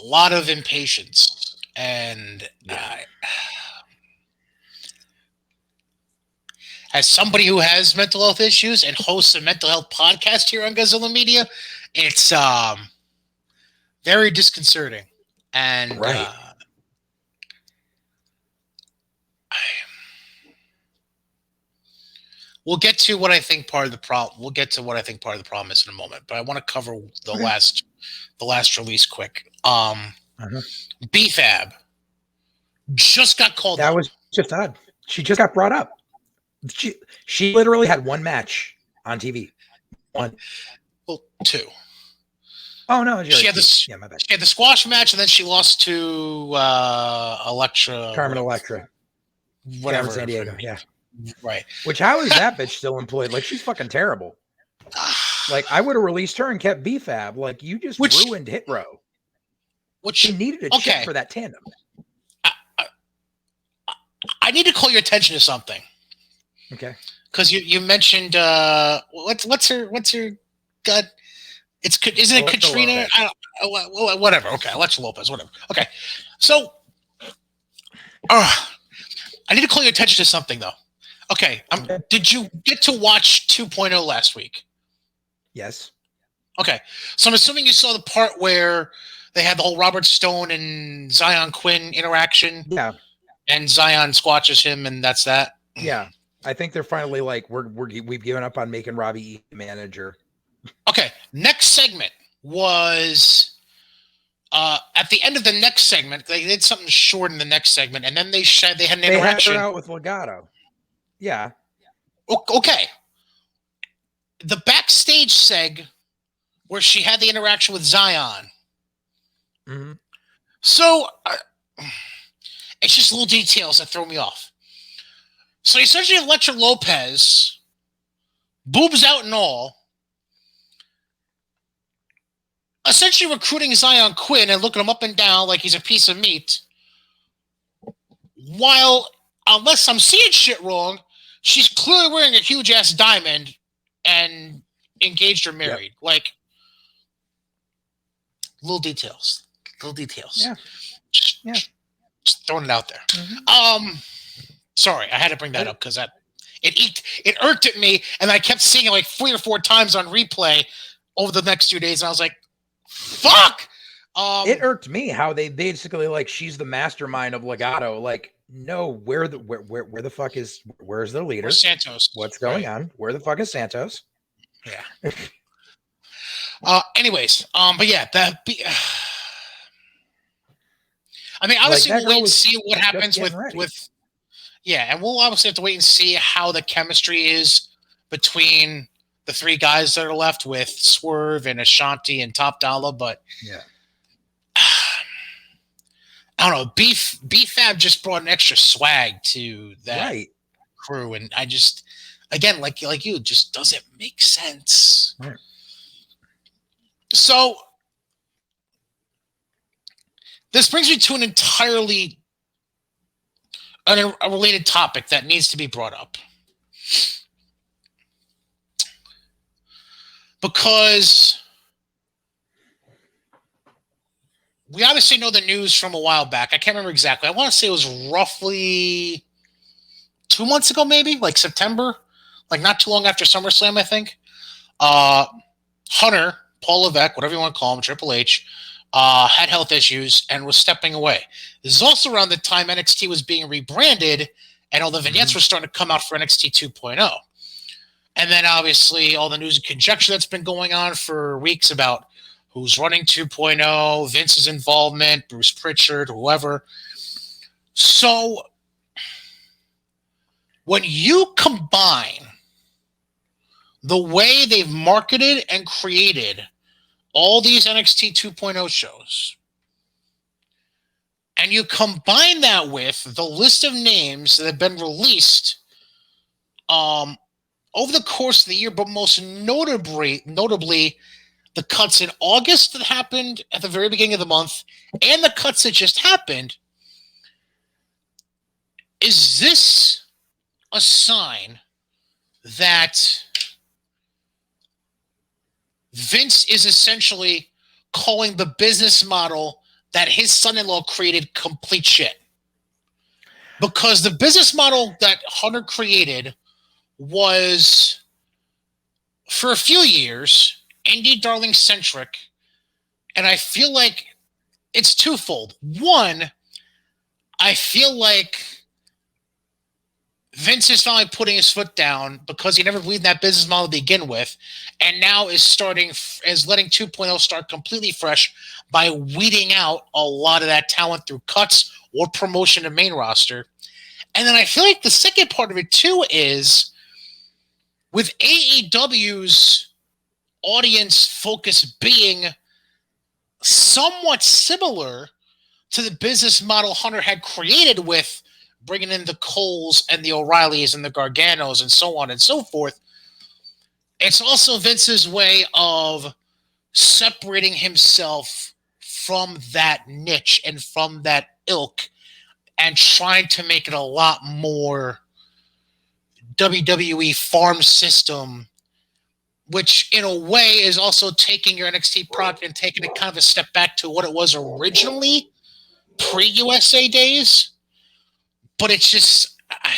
A: lot of impatience. And as somebody who has mental health issues and hosts a mental health podcast here on Godzilla Media, it's very disconcerting. And we'll get to what I think part of the problem. We'll get to what I think part of the problem is in a moment. But I want to cover the last release quick. BFAB just got called.
B: That was just odd. She just got brought up. She literally had 1 match on TV. 1.
A: Well, 2.
B: Oh no,
A: she had my bad. She had the squash match, and then she lost to
B: Carmen Electra,
A: whatever,
B: San Diego. Yeah,
A: right.
B: Which, how is that bitch still employed? Like, she's fucking terrible. Like, I would have released her and kept BFAB. Like, you just ruined Hit Row. She needed a chip for that tandem.
A: I need to call your attention to something.
B: Okay.
A: Because you mentioned what's her gut? Isn't it Katrina? Whatever. Okay, Alexa Lopez. Whatever. Okay. So, I need to call your attention to something though. Okay. Did you get to watch 2.0 last week?
B: Yes.
A: Okay. So I'm assuming you saw the part where they had the whole Robert Stone and Zion Quinn interaction.
B: Yeah.
A: And Zion squashes him, and that's that.
B: Yeah. I think they're finally like, we've given up on making Robbie E manager.
A: Okay. Next segment was at the end of the next segment. They did something short in the next segment, and then they had an interaction.
B: They had her out with Legato. Yeah.
A: Okay. The backstage seg where she had the interaction with Zion.
B: Mm-hmm.
A: So it's just little details that throw me off. So essentially, Electra Lopez, boobs out and all, essentially recruiting Zion Quinn and looking him up and down like he's a piece of meat. While, unless I'm seeing shit wrong, she's clearly wearing a huge ass diamond and engaged or married. Yep. Like, little details.
B: Yeah.
A: Just throwing it out there. Mm-hmm. Sorry, I had to bring that up because it irked at me, and I kept seeing it like 3 or 4 times on replay over the next 2 days, and I was like, fuck!
B: It irked me how they basically, like, she's the mastermind of Legato. Like, no, where the fuck is, where's the leader?
A: Where's Santos?
B: What's going on? Where the fuck is Santos?
A: Yeah. Anyways, but yeah, I mean, obviously, we'll wait and see what happens with. Yeah, and we'll obviously have to wait and see how the chemistry is between the 3 guys that are left with Swerve and Ashanti and Top Dollar. But
B: yeah,
A: I don't know. BFAB just brought an extra swag to that crew, and I just, again, like you, it just doesn't make sense.
B: Right.
A: So this brings me to an entirely a related topic that needs to be brought up. Because we obviously know the news from a while back. I can't remember exactly. I want to say it was roughly 2 months ago, maybe, like September, like not too long after SummerSlam, I think. Hunter, Paul Levesque, whatever you want to call him, Triple H, had health issues and was stepping away. This is also around the time NXT was being rebranded and all the vignettes were starting to come out for NXT 2.0. And then obviously all the news and conjecture that's been going on for weeks about who's running 2.0, Vince's involvement, Bruce Pritchard, whoever. So when you combine the way they've marketed and created all these NXT 2.0 shows, and you combine that with the list of names that have been released over the course of the year, but most notably the cuts in August that happened at the very beginning of the month and the cuts that just happened, is this a sign that Vince is essentially calling the business model that his son-in-law created complete shit? Because the business model that Hunter created was, for a few years, indie darling centric, and I feel like it's twofold. One, I feel like Vince is finally putting his foot down because he never believed in that business model to begin with, and now is letting 2.0 start completely fresh by weeding out a lot of that talent through cuts or promotion to main roster. And then I feel like the second part of it too is, with AEW's audience focus being somewhat similar to the business model Hunter had created with bringing in the Coles and the O'Reillys and the Garganos and so on and so forth, it's also Vince's way of separating himself from that niche and from that ilk and trying to make it a lot more WWE farm system, which in a way is also taking your NXT product and taking it kind of a step back to what it was originally pre-USA days. But it's just, I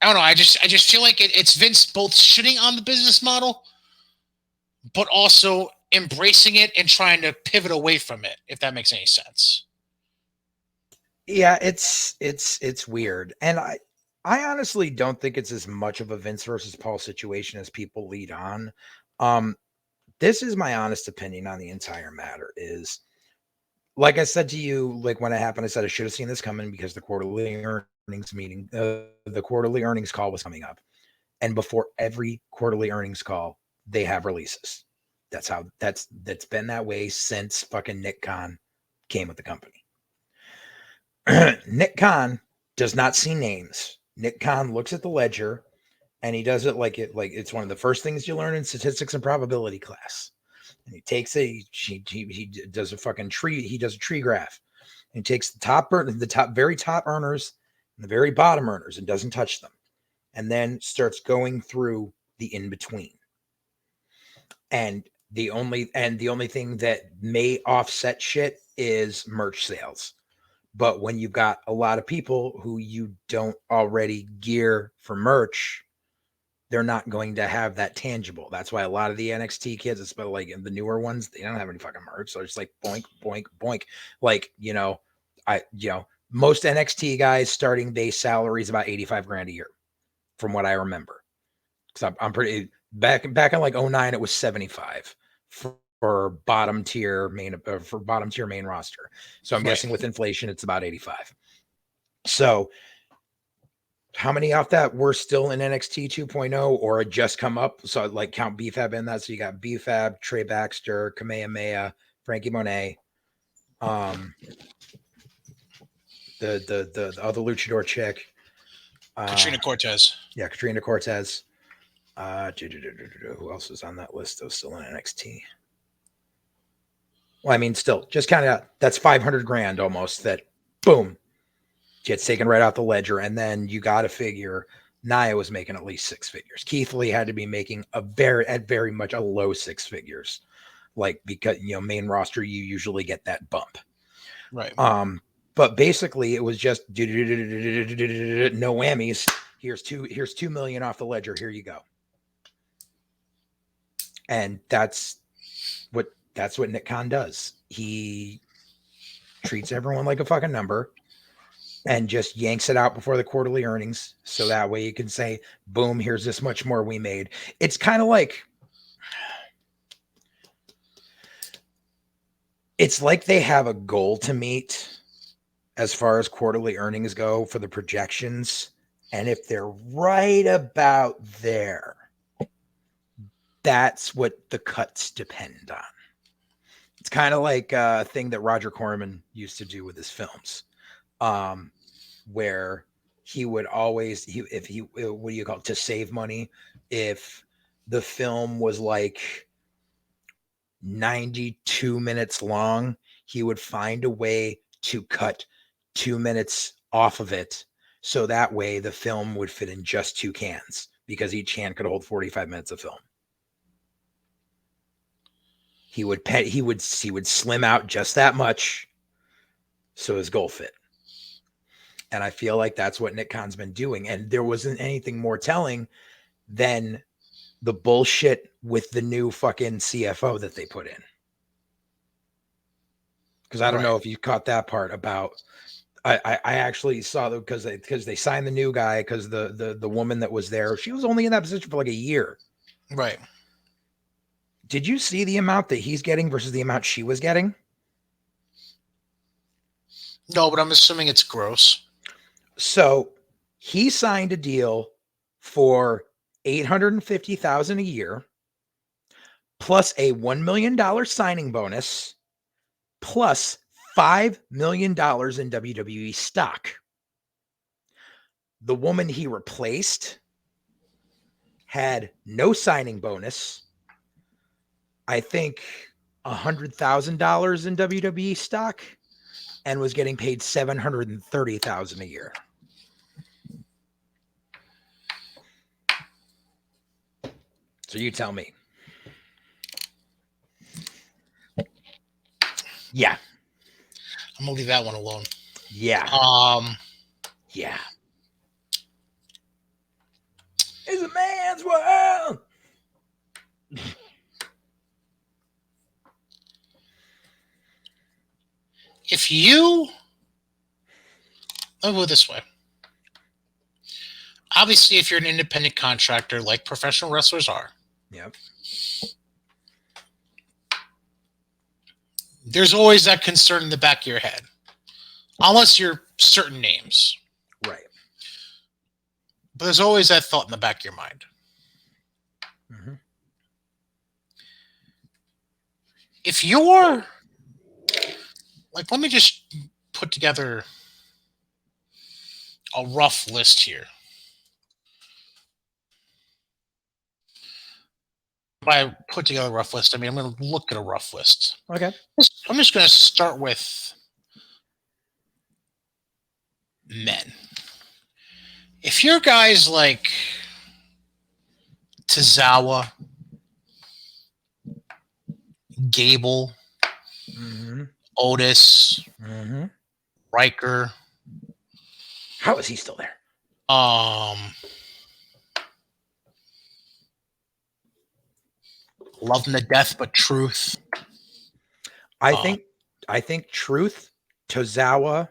A: don't know. I just feel like it's Vince both shitting on the business model, but also embracing it and trying to pivot away from it, if that makes any sense.
B: Yeah, it's weird. And I honestly don't think it's as much of a Vince versus Paul situation as people lead on. This is my honest opinion on the entire matter is, like I said to you, like when it happened, I said I should have seen this coming because the quarterly earnings meeting, the quarterly earnings call was coming up. And before every quarterly earnings call, they have releases. That's been that way since fucking Nick Khan came with the company. Nick Khan does not see names. Nick Khan looks at the ledger and he does it like it's one of the first things you learn in statistics and probability class. And he takes he does a fucking tree. He does a tree graph. And he takes the very top earners and the very bottom earners and doesn't touch them. And then starts going through the in-between. And the only thing that may offset shit is merch sales. But when you've got a lot of people who you don't already gear for merch, they're not going to have that tangible. That's why a lot of the NXT kids, especially like the newer ones, they don't have any fucking merch. So it's like boink, boink, boink. Like, most NXT guys starting base salary is about 85 grand a year from what I remember. Cause I'm pretty back in like 09, it was 75 for bottom tier main roster. So I'm guessing with inflation, it's about 85. So how many off that were still in NXT 2.0 or had just come up? So like count BFAB in that. So you got BFAB, Trey Baxter, Kamehameha, Frankie Monet, the other luchador chick,
A: Katrina Cortez.
B: Yeah, Katrina Cortez. Who else is on that list? Though still in NXT. Well, I mean, still just kind of that's 500 grand almost. That boom. Gets taken right out the ledger, and then you got to figure Nia was making at least six figures. Keith Lee had to be making very much a low six figures, like because main roster you usually get that bump,
A: right?
B: But basically it was just no whammies. Here's $2 million off the ledger. Here you go, and that's what Nick Khan does. He treats everyone like a fucking number. And just yanks it out before the quarterly earnings. So that way you can say, boom, here's this much more we made. It's kind of like, it's like they have a goal to meet as far as quarterly earnings go for the projections. And if they're right about there, that's what the cuts depend on. It's kind of like a thing that Roger Corman used to do with his films, where he would always, what do you call it, to save money, if the film was like 92 minutes long, he would find a way to cut 2 minutes off of it, so that way the film would fit in just 2 cans, because each can could hold 45 minutes of film. He would slim out just that much so his goal fit. And I feel like that's what Nick Khan's been doing. And there wasn't anything more telling than the bullshit with the new fucking CFO that they put in. Because I don't know if you caught that part about, I actually saw that because they signed the new guy, because the woman that was there, she was only in that position for like a year.
A: Right.
B: Did you see the amount that he's getting versus the amount she was getting?
A: No, but I'm assuming it's gross.
B: So he signed a deal for $850,000 a year, plus a $1 million signing bonus, plus $5 million in WWE stock. The woman he replaced had no signing bonus, I think $100,000 in WWE stock, and was getting paid $730,000 a year. So you tell me. Yeah.
A: I'm gonna leave that one alone.
B: Yeah. Yeah. It's a man's world.
A: Let me put it this way. Obviously, if you're an independent contractor like professional wrestlers are,
B: yep,
A: there's always that concern in the back of your head. Unless you're certain names.
B: Right.
A: But there's always that thought in the back of your mind.
B: Mm-hmm.
A: If you're... Like, let me just put together a rough list here. By put together a rough list, I mean, I'm going to look at a rough list.
B: Okay.
A: I'm just going to start with men. If you're guys like Tozawa, Gable,
B: mm-hmm.
A: Otis,
B: mm-hmm.
A: Riker.
B: How is he still there?
A: Love him to death, but Truth.
B: I think Truth, Tozawa,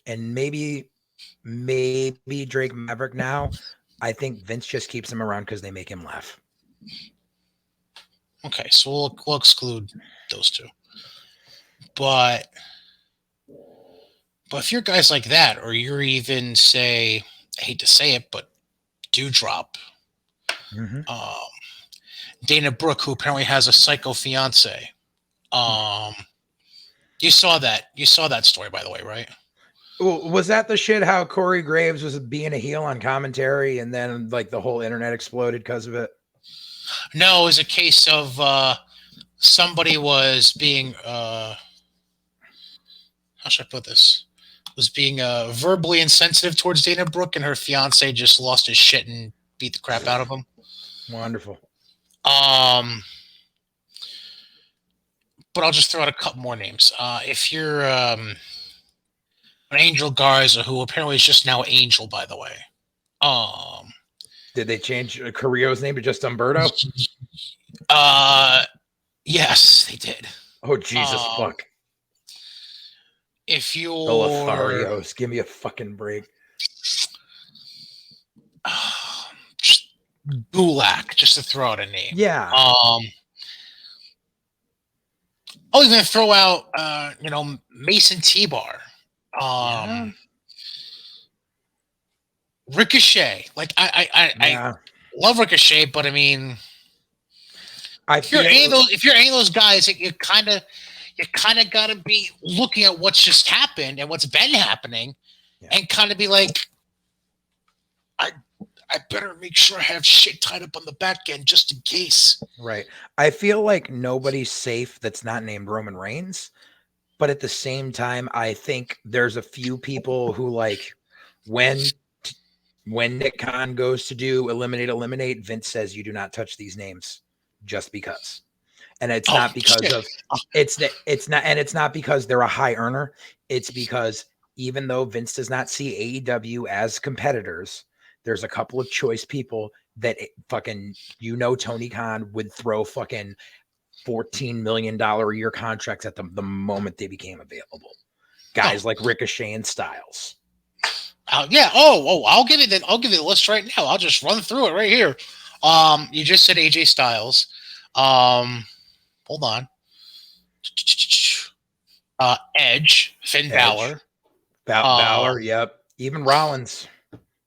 B: and maybe Drake Maverick now. I think Vince just keeps him around because they make him laugh.
A: Okay, so we'll exclude those two. But if you're guys like that, or you're even, say, I hate to say it, but Dewdrop,
B: mm-hmm.
A: Dana Brooke, who apparently has a psycho fiance. You saw that story, by the way, right?
B: Was that the shit how Corey Graves was being a heel on commentary, and then like the whole internet exploded because of it?
A: No, it was a case of somebody was being how should I put this? Was being verbally insensitive towards Dana Brooke, and her fiance just lost his shit and beat the crap out of him.
B: Wonderful.
A: But I'll just throw out a couple more names. If you're an Angel Garza, who apparently is just now Angel, by the way.
B: Did they change Carrillo's name to just Umberto?
A: Yes, they did.
B: Oh, Jesus fuck.
A: If you're...
B: The Lotharios, give me a fucking break.
A: Just Gulak, just to throw out a name.
B: Yeah.
A: I'll even throw out, Mason T-Bar.
B: Yeah.
A: Ricochet. Like, I love Ricochet, but I mean, if you're any of those guys, you kind of got to be looking at what's just happened and what's been happening, and kind of be like, I better make sure I have shit tied up on the back end just in case.
B: Right. I feel like nobody's safe that's not named Roman Reigns, but at the same time, I think there's a few people who, like, when Nick Khan goes to do eliminate, Vince says you do not touch these names just because. And it's not because of it's not because they're a high earner. It's because even though Vince does not see AEW as competitors, there's a couple of choice people that fucking, Tony Khan would throw fucking $14 million a year contracts at them the moment they became available. Guys like Ricochet and Styles.
A: Yeah. I'll give you the list right now. I'll just run through it right here. You just said AJ Styles. Hold on. Edge, Finn Balor.
B: Balor, yep. Even Rollins.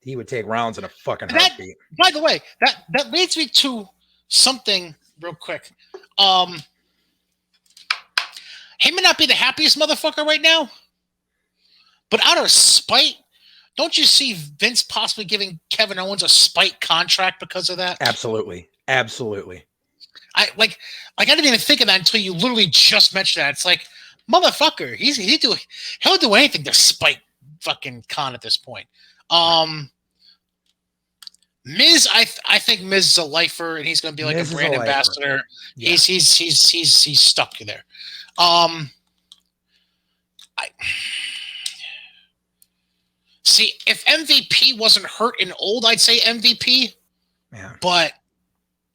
B: He would take Rollins in a fucking heartbeat.
A: By the way, that leads me to something real quick. He may not be the happiest motherfucker right now, but out of spite, don't you see Vince possibly giving Kevin Owens a spite contract because of that?
B: Absolutely.
A: I didn't even think of that until you literally just mentioned that. It's like, motherfucker, he'll do anything to spite fucking Khan at this point. Miz, I think Miz is a lifer, and he's going to be like Miz a brand ambassador. Yeah. He's stuck there. See, if MVP wasn't hurt and old, I'd say MVP. Yeah. But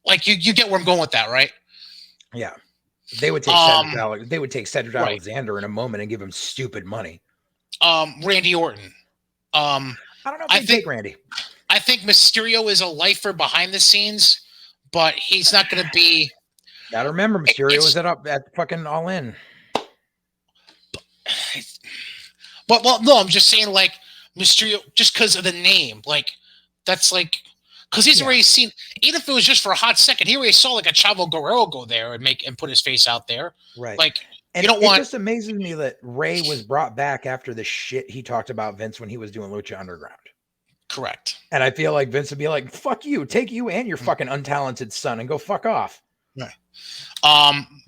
A: like you get where I'm going with that, right?
B: Yeah. They would take Cedric Alexander in a moment and give him stupid money.
A: Randy Orton.
B: I don't know if I think Randy.
A: I think Mysterio is a lifer behind the scenes, but he's not going to be.
B: Gotta remember, Mysterio is at fucking All In.
A: Well, no, I'm just saying, like, Mysterio, just because of the name, like, that's like, because he's already seen, even if it was just for a hot second, he already saw like a Chavo Guerrero go there and put his face out there.
B: Right.
A: Like,
B: and it just amazes me that Ray was brought back after the shit he talked about Vince when he was doing Lucha Underground.
A: Correct.
B: And I feel like Vince would be like, fuck you, take you and your fucking untalented son and go fuck off.
A: Right.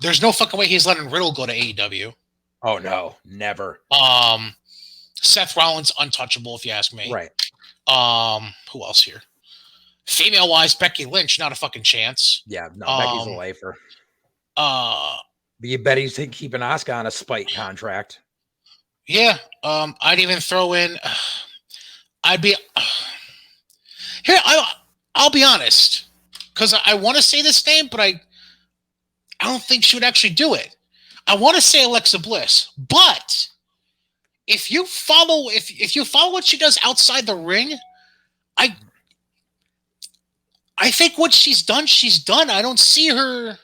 A: There's no fucking way he's letting Riddle go to AEW.
B: Oh no, never.
A: Seth Rollins untouchable, if you ask me.
B: Right.
A: Who else here? Female wise, Becky Lynch, not a fucking chance.
B: Yeah, no, Becky's a lifer. But you bet he's keeping Asuka on a spite contract.
A: Yeah. I'd even throw in. Here. I'll be honest, because I want to say this name, but I don't think she would actually do it. I want to say Alexa Bliss, but if you follow what she does outside the ring, I think what she's done. I don't see her.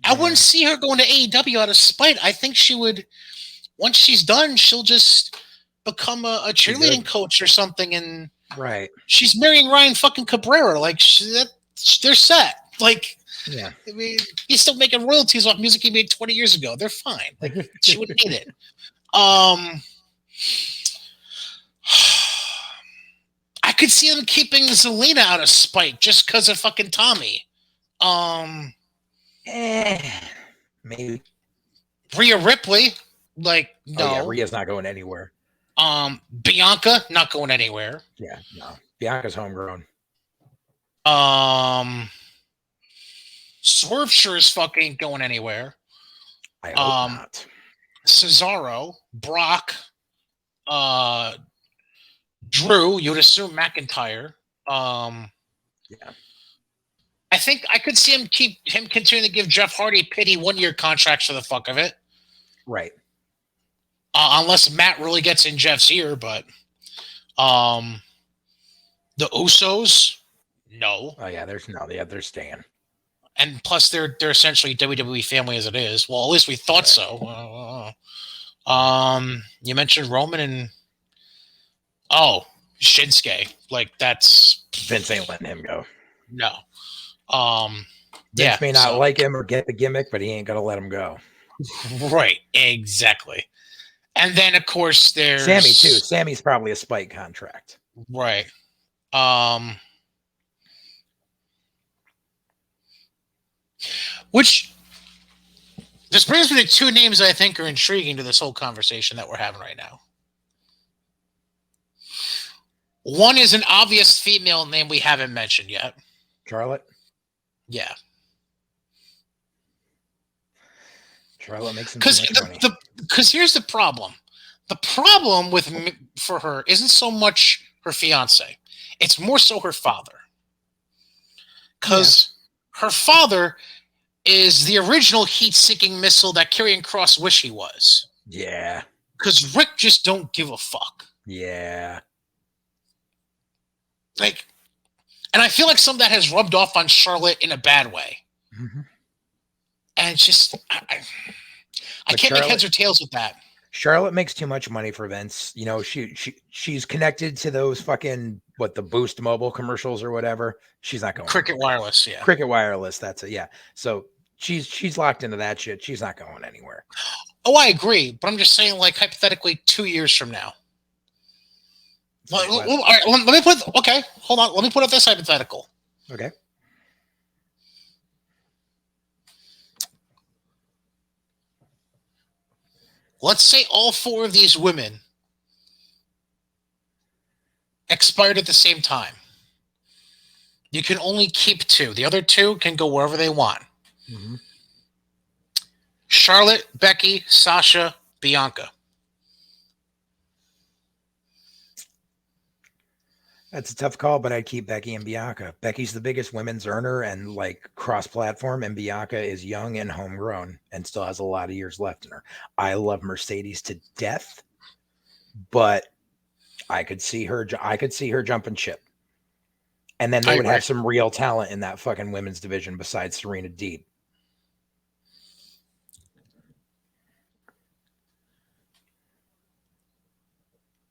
A: I wouldn't see her going to AEW out of spite. I think she would. Once she's done, she'll just become a cheerleading coach or something, and she's marrying Ryan fucking Cabrera. Like they're set. Like,
B: yeah,
A: I mean, he's still making royalties off music he made 20 years ago. They're fine. Like, she would need it. I could see them keeping Zelina out of spite just because of fucking Tommy.
B: Maybe
A: Rhea Ripley, like, no.
B: Oh, yeah, Rhea's not going anywhere.
A: Bianca, not going anywhere.
B: Yeah, no. Bianca's homegrown.
A: Swerve sure as fuck ain't going anywhere.
B: I hope not.
A: Cesaro, Brock, Drew, you'd assume McIntyre.
B: Yeah.
A: I think I could see him continuing to give Jeff Hardy pity 1-year contracts for the fuck of it.
B: Right.
A: Unless Matt really gets in Jeff's ear, but the Usos, no.
B: Oh yeah, they're staying.
A: And plus they're essentially WWE family as it is. Well, at least we thought so. You mentioned Roman and Shinsuke. Like, that's
B: Vince ain't letting him go.
A: No.
B: Vince
A: Yeah,
B: may not
A: so-
B: like him or get the gimmick, but he ain't gonna let him go.
A: Right, exactly. And then, of course, there's
B: Sammy too. Sammy's probably a Spike contract.
A: Right. Which this brings me to two names I think are intriguing to this whole conversation that we're having right now. One is an obvious female name we haven't mentioned yet.
B: Charlotte.
A: Yeah.
B: Charlotte makes some too much money.
A: Because here's the problem. The problem for her isn't so much her fiance. It's more so her father. Because her father is the original heat-seeking missile that Karrion Kross wish he was.
B: Yeah.
A: Because Rick just don't give a fuck.
B: Yeah.
A: Like, and I feel like some of that has rubbed off on Charlotte in a bad way.
B: Mm-hmm.
A: And it's just, I can't make heads or tails with that.
B: Charlotte makes too much money for Vince. You know, she's connected to those fucking the Boost Mobile commercials or whatever. She's not going.
A: Cricket
B: anywhere.
A: Wireless, yeah.
B: Cricket Wireless, that's it. Yeah. So she's locked into that shit. She's not going anywhere.
A: Oh, I agree, but I'm just saying, like, hypothetically, 2 years from now. All right, let me put. Okay, hold on. Let me put up this hypothetical.
B: Okay.
A: Let's say all four of these women expired at the same time. You can only keep two. The other two can go wherever they want.
B: Mm-hmm.
A: Charlotte, Becky, Sasha, Bianca.
B: That's a tough call, but I'd keep Becky and Bianca. Becky's the biggest women's earner and like cross-platform, and Bianca is young and homegrown and still has a lot of years left in her. I love Mercedes to death, but I could see her jumping ship. And then they would have some real talent in that fucking women's division besides Serena Deeb.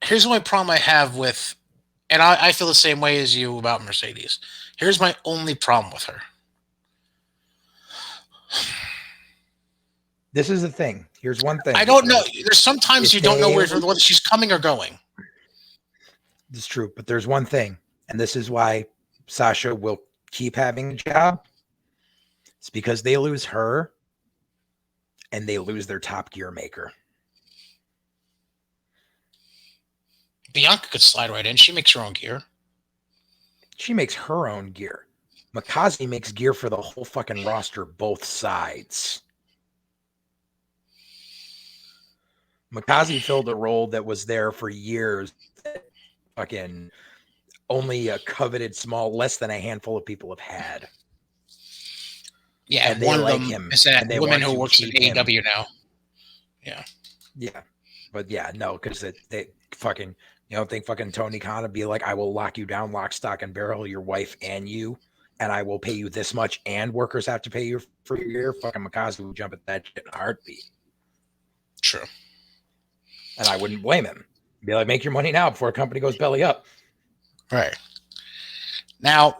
A: Here's my problem I have with, and I feel the same way as you about Mercedes. Here's my only problem with her.
B: This is the thing. Here's one thing.
A: I don't know. There's sometimes you don't know whether she's coming or going.
B: It's true, but there's one thing, and this is why Sasha will keep having a job. It's because they lose her and they lose their top gear maker.
A: Bianca could slide right in. She makes her own gear.
B: She makes her own gear. Makazi makes gear for the whole fucking roster, both sides. Makazi filled a role that was there for years. Fucking only a coveted less than a handful of people have had.
A: Yeah,
B: and
A: one of them is that woman who works at AEW now. Yeah.
B: Yeah. But yeah, no, because they fucking, you don't think fucking Tony Khan would be like, I will lock you down, lock, stock, and barrel, your wife and you, and I will pay you this much, and workers have to pay you for your year. Fucking Makazi would jump at that shit in a heartbeat.
A: True.
B: And I wouldn't blame him. Be like, make your money now before a company goes belly up.
A: Right. Now,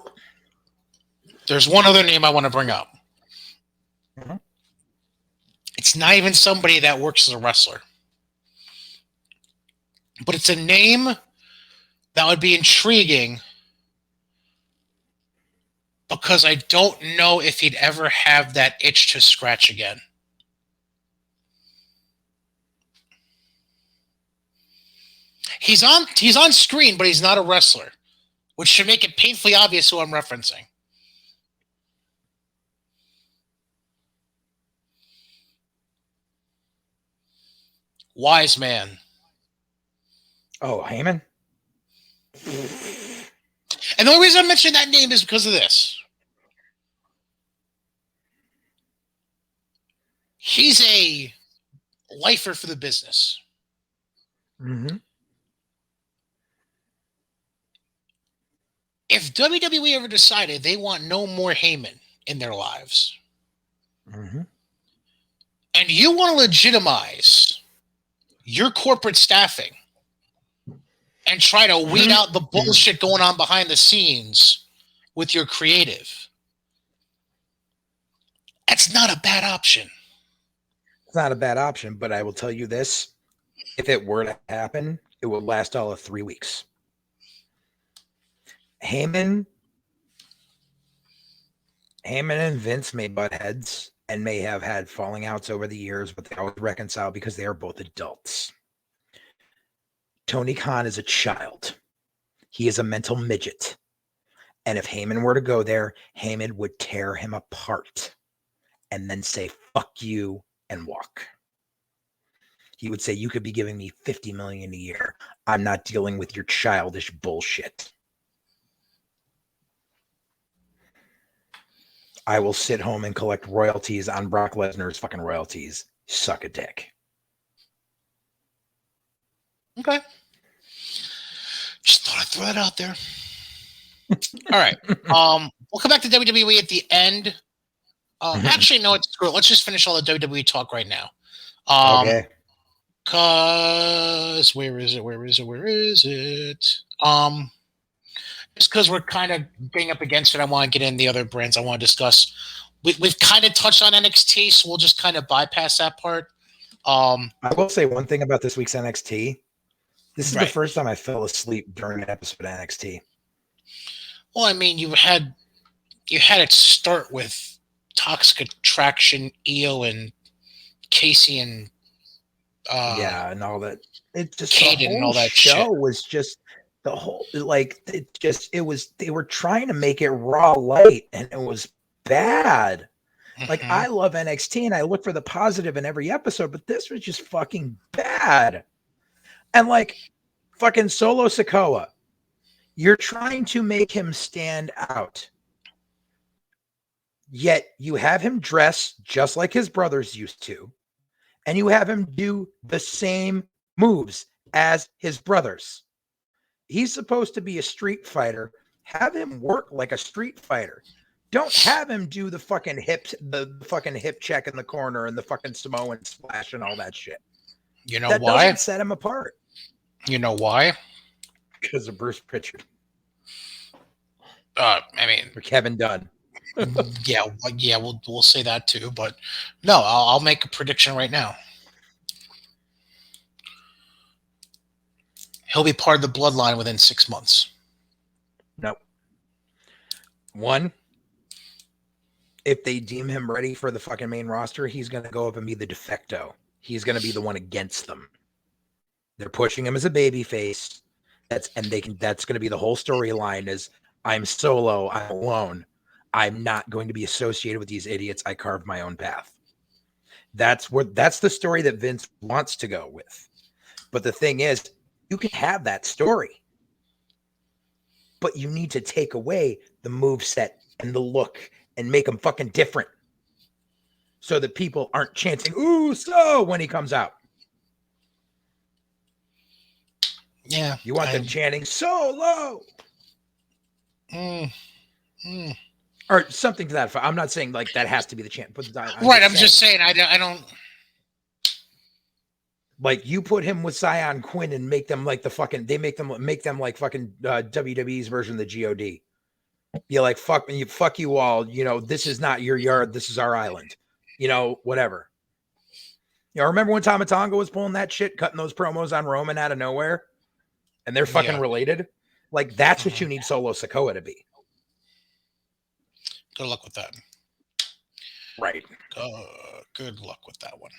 A: there's one other name I want to bring up.
B: Mm-hmm.
A: It's not even somebody that works as a wrestler. But it's a name that would be intriguing because I don't know if he'd ever have that itch to scratch again. He's on screen, but he's not a wrestler, which should make it painfully obvious who I'm referencing. Wise man.
B: Oh, Heyman?
A: And the only reason I mention that name is because of this. He's a lifer for the business.
B: Mm-hmm.
A: If WWE ever decided they want no more Heyman in their lives,
B: mm-hmm.
A: and you want to legitimize your corporate staffing and try to weed out the bullshit going on behind the scenes with your creative, That's not a bad option.
B: It's not a bad option, but I will tell you this. If it were to happen, it would last all of 3 weeks. Heyman and Vince may butt heads and may have had falling outs over the years, but they always reconcile because they are both adults. Tony Khan is a child. He is a mental midget. And if Heyman were to go there, Heyman would tear him apart and then say, fuck you, and walk. He would say, you could be giving me $50 million a year. I'm not dealing with your childish bullshit. I will sit home and collect royalties on Brock Lesnar's fucking royalties. Suck a dick.
A: Okay. Just thought I'd throw that out there. All right. We'll come back to WWE at the end. Actually, no, it's screw it. Let's just finish all the WWE talk right now.
B: Okay.
A: Cause where is it? Just because we're kind of getting up against it, I want to get in the other brands I want to discuss. We've kind of touched on NXT, so we'll just kind of bypass that part.
B: I will say one thing about this week's NXT. This is the first time I fell asleep during an episode of NXT.
A: Well, I mean, you had it start with Toxic Attraction, Io, and Casey, and
B: and all that. It just
A: Kaden and all that
B: show
A: shit
B: was just the whole it was they were trying to make it Raw light, and it was bad. Like, I love NXT and I look for the positive in every episode, but this was just fucking bad. And like fucking Solo Sikoa, you're trying to make him stand out. Yet you have him dress just like his brothers used to, and you have him do the same moves as his brothers. He's supposed to be a street fighter. Have him work like a street fighter. Don't have him do the fucking hip check in the corner and the fucking Samoan splash and all that shit.
A: You know
B: that
A: why?
B: Doesn't set him apart.
A: You know why?
B: Because of Bruce Pritchard.
A: I mean,
B: or Kevin Dunn.
A: yeah, we'll say that too. But no, I'll make a prediction right now. He'll be part of the bloodline within 6 months.
B: No. One, if they deem him ready for the fucking main roster, he's going to go up and be the de facto. He's going to be the one against them. They're pushing him as a baby face. That's going to be the whole storyline is I'm solo, I'm alone. I'm not going to be associated with these idiots. I carved my own path. That's the story that Vince wants to go with. But the thing is, you can have that story, but you need to take away the moveset and the look and make them fucking different so that people aren't chanting, ooh, so when he comes out.
A: Yeah.
B: You want them chanting solo. Or something to that effect. I'm not saying like that has to be the chant. But
A: I'm just saying I don't.
B: Like, you put him with Zion Quinn and make them like make them like fucking WWE's version of the GOD. You're like, fuck you all. You know, this is not your yard. This is our island. You know, whatever. You know, remember when Tama Tonga was pulling that shit, cutting those promos on Roman out of nowhere? And they're fucking related? Like, that's what you need Solo Sikoa to be.
A: Good luck with that.
B: Right.
A: Good luck with that one.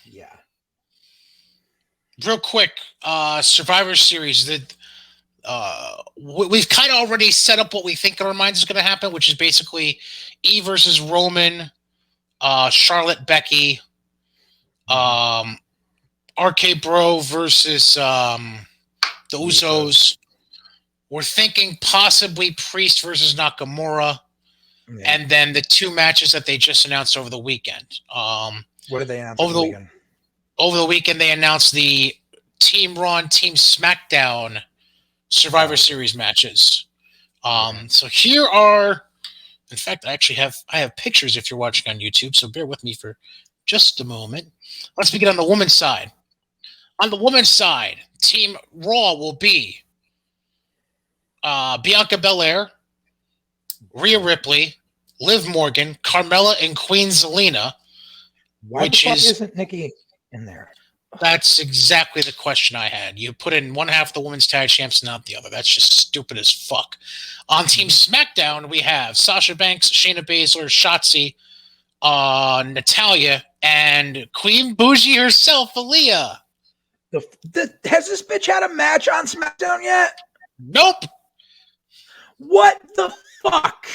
B: Yeah.
A: Real quick, Survivor Series. We've kind of already set up what we think in our minds is going to happen, which is basically E versus Roman, Charlotte, Becky, RK Bro versus the Usos. We're thinking possibly Priest versus Nakamura, and then the two matches that they just announced over the weekend.
B: What did they announce over the weekend?
A: Over the weekend, they announced the Team Raw and Team SmackDown Survivor Series matches. So here are, in fact, I have pictures if you're watching on YouTube, so bear with me for just a moment. Let's begin on the women's side. On the women's side, Team Raw will be Bianca Belair, Rhea Ripley, Liv Morgan, Carmella, and Queen Zelina.
B: Why the fuck isn't Nikki in there?
A: That's exactly the question I had. You put in one half of the women's tag champs, not the other. That's just stupid as fuck. On Team SmackDown, we have Sasha Banks, Shayna Baszler, Shotzi, Natalya, and Queen Bougie herself, Aaliyah.
B: Has this bitch had a match on SmackDown yet?
A: Nope.
B: What the fuck?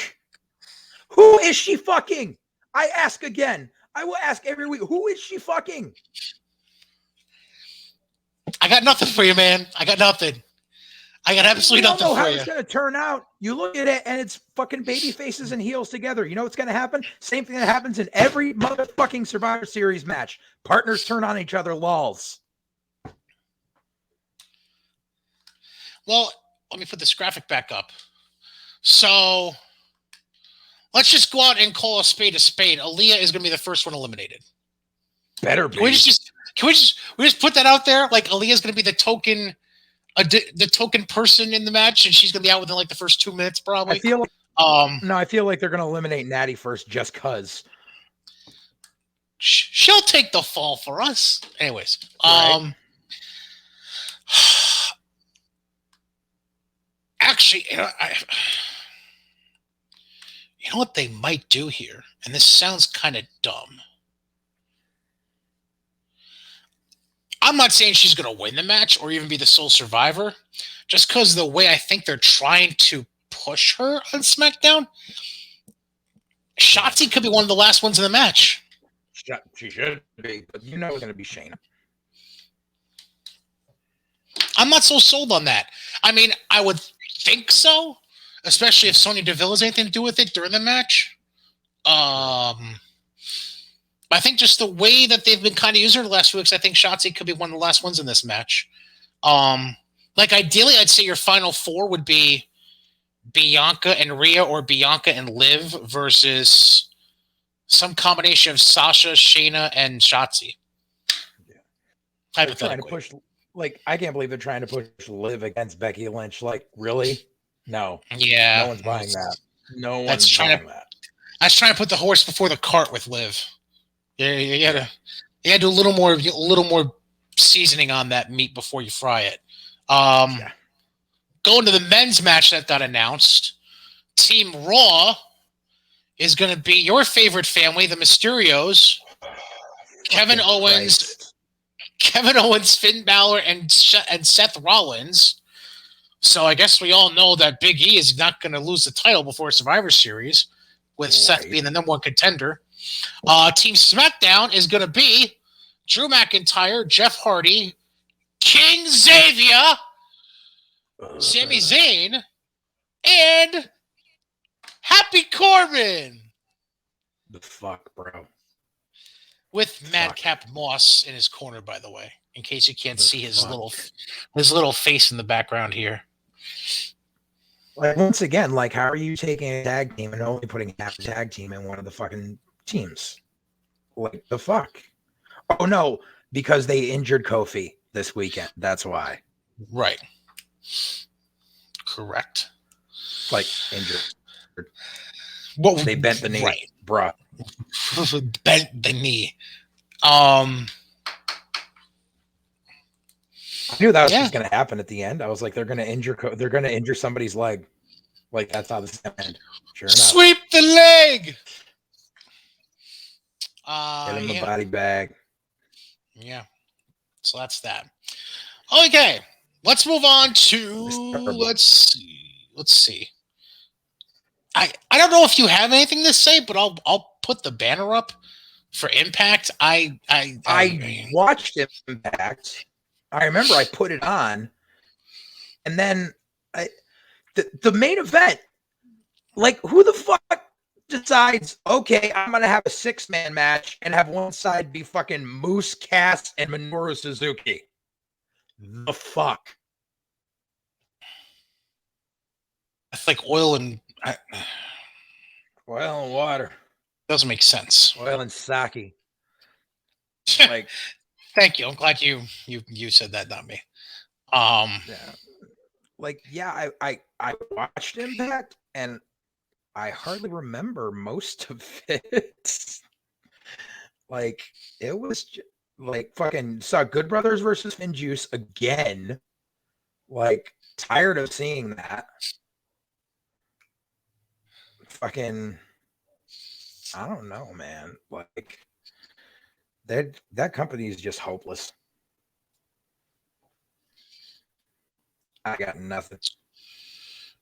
B: Who is she fucking? I ask again. I will ask every week. Who is she fucking?
A: I got nothing for you, man. I got nothing. I got absolutely nothing for you.
B: I don't know how it's going to turn out. You look at it and it's fucking baby faces and heels together. You know what's going to happen? Same thing that happens in every motherfucking Survivor Series match. Partners turn on each other, lols.
A: Well, let me put this graphic back up. So let's just go out and call a spade a spade. Aaliyah is going to be the first one eliminated.
B: Better be.
A: Can we just put that out there? Like Aaliyah is going to be the token person in the match, and she's going to be out within like the first 2 minutes, probably.
B: I feel like they're going to eliminate Natty first, just cause.
A: She'll take the fall for us, anyways.
B: Right.
A: Actually, you know what they might do here, and this sounds kind of dumb. I'm not saying she's going to win the match or even be the sole survivor, just because the way I think they're trying to push her on SmackDown. Shotzi could be one of the last ones in the match.
B: She should be, but you know it's going to be Shayna.
A: I'm not so sold on that. I mean, I would think so, especially if Sonya Deville has anything to do with it during the match. I think just the way that they've been kind of using her the last few weeks, I think Shotzi could be one of the last ones in this match. Like ideally, I'd say your final four would be Bianca and Rhea or Bianca and Liv versus some combination of Sasha, Shayna, and Shotzi.
B: Yeah. They're trying to
A: push.
B: Like, I can't believe they're trying to push Liv against Becky Lynch. Like, really? No.
A: Yeah.
B: No one's buying that. No one's buying that.
A: I was trying to put the horse before the cart with Liv. Yeah, you had to do a little more seasoning on that meat before you fry it. Going to the men's match that got announced, Team Raw is going to be your favorite family, the Mysterios, Kevin Owens, Finn Balor, and Seth Rollins. So I guess we all know that Big E is not going to lose the title before Survivor Series, with Seth being the number one contender. Team SmackDown is going to be Drew McIntyre, Jeff Hardy, King Xavier, Sami Zayn, and Happy Corbin.
B: The fuck, bro.
A: With Madcap Moss in his corner, by the way, in case you can't see his little face in the background here.
B: Like, once again, like, how are you taking a tag team and only putting half a tag team in one of the fucking teams? Like, the fuck? Oh, no, because they injured Kofi this weekend. That's why.
A: Right. Correct.
B: Like, injured.
A: Well,
B: they bent the knee.
A: Right.
B: Bruh.
A: Bent the knee. I
B: knew that was just going to happen at the end. I was like, they're going to injure somebody's leg. Like, that's how this is going to end. Sure enough.
A: Sweep the leg.
B: Get him a body bag.
A: Yeah. So that's that. Okay. Let's move on to let's see. I don't know if you have anything to say, but I'll put the banner up for Impact. I
B: watched Impact. I remember I put it on, and then the main event. Like, who the fuck decides? Okay, I'm gonna have a 6-man match and have one side be fucking Moose, Cass, and Minoru Suzuki. The fuck.
A: It's like oil and
B: water.
A: Doesn't make sense.
B: Oil and sake. Like,
A: thank you. I'm glad you said that, not me.
B: Yeah. Like, yeah, I watched Impact, and I hardly remember most of it. Like, it was like fucking saw Good Brothers versus Finn Juice again. Like, tired of seeing that. Fucking, I don't know, man. Like, that company is just hopeless. I got nothing.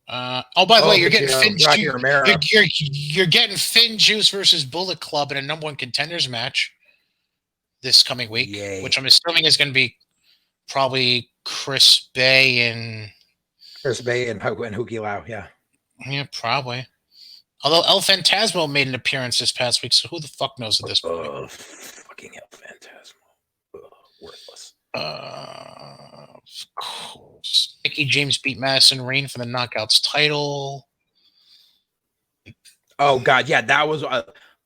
A: By the way, you're getting Finn
B: Rocky Romero.
A: You're getting Finn Juice versus Bullet Club in a number 1 contenders match this coming week,
B: Yay.
A: which I'm assuming is going to be probably Chris Bay and
B: Huki Lau. Yeah,
A: probably. Although El Phantasmo made an appearance this past week, so who the fuck knows at this point?
B: Fucking El Phantasmo. Worthless.
A: Of course. Mickey James beat Madison Rayne for the Knockouts title.
B: Oh god, yeah, that was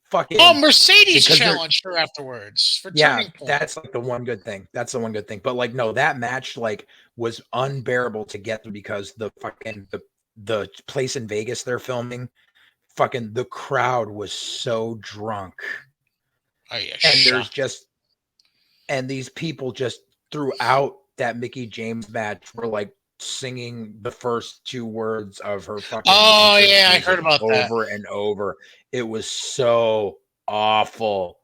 B: fucking.
A: Oh, Mercedes challenged her afterwards for Turning Point.
B: That's like the one good thing. That's the one good thing. But like, no, that match like was unbearable to get through because the fucking the place in Vegas they're filming, fucking the crowd was so drunk.
A: Oh yeah,
B: and these people just throughout that Mickey James match were like singing the first 2 words of her fucking.
A: Oh yeah, I heard about that
B: over and over. It was so awful.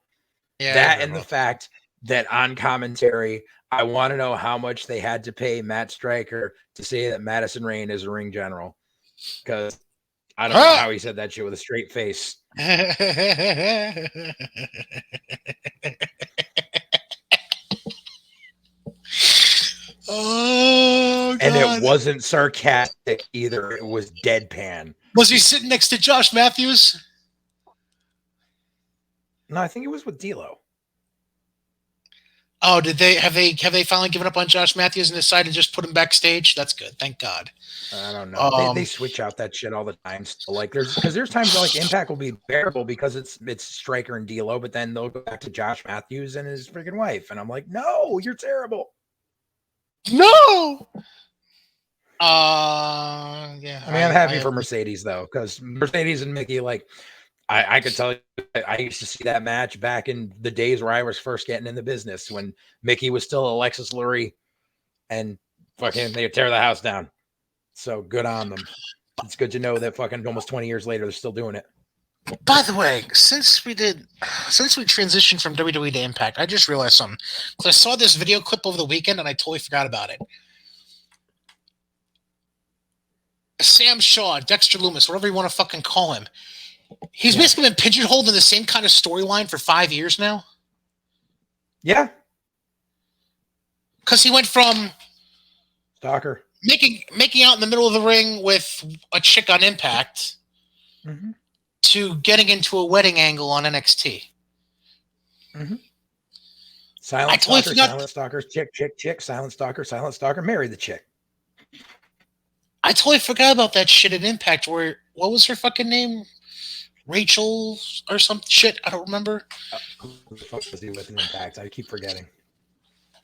A: Yeah,
B: that and the fact that on commentary, I want to know how much they had to pay Matt Stryker to say that Madison Rayne is a ring general, because I don't know how he said that shit with a straight face.
A: Oh, God.
B: And it wasn't sarcastic either. It was deadpan.
A: Was he sitting next to Josh Matthews?
B: No, I think it was with D'Lo.
A: Oh, did they have they finally given up on Josh Matthews and decided to just put him backstage? That's good. Thank God.
B: I don't know. They switch out that shit all the time. Still. Like there's times where like Impact will be bearable because it's Stryker and D'Lo, but then they'll go back to Josh Matthews and his freaking wife, and I'm like, no, you're terrible.
A: No. Yeah.
B: I mean, I'm happy for Mercedes though, because Mercedes and Mickey, like, I could tell you, I used to see that match back in the days where I was first getting in the business when Mickey was still Alexis Lurie, and fucking they tear the house down. So good on them. It's good to know that fucking almost 20 years later they're still doing it.
A: By the way, since we transitioned from WWE to Impact, I just realized something. So I saw this video clip over the weekend and I totally forgot about it. Sam Shaw, Dexter Lumis, whatever you want to fucking call him. He's basically been pigeonholed in the same kind of storyline for 5 years now.
B: Yeah.
A: Because he went from
B: stalker
A: making out in the middle of the ring with a chick on Impact to getting into a wedding angle on NXT.
B: Silent stalker, chick, silent stalker, marry the chick.
A: I totally forgot about that shit at Impact where, what was her fucking name? Rachel or some shit? I don't remember.
B: Who the fuck was he with in Impact? I keep forgetting.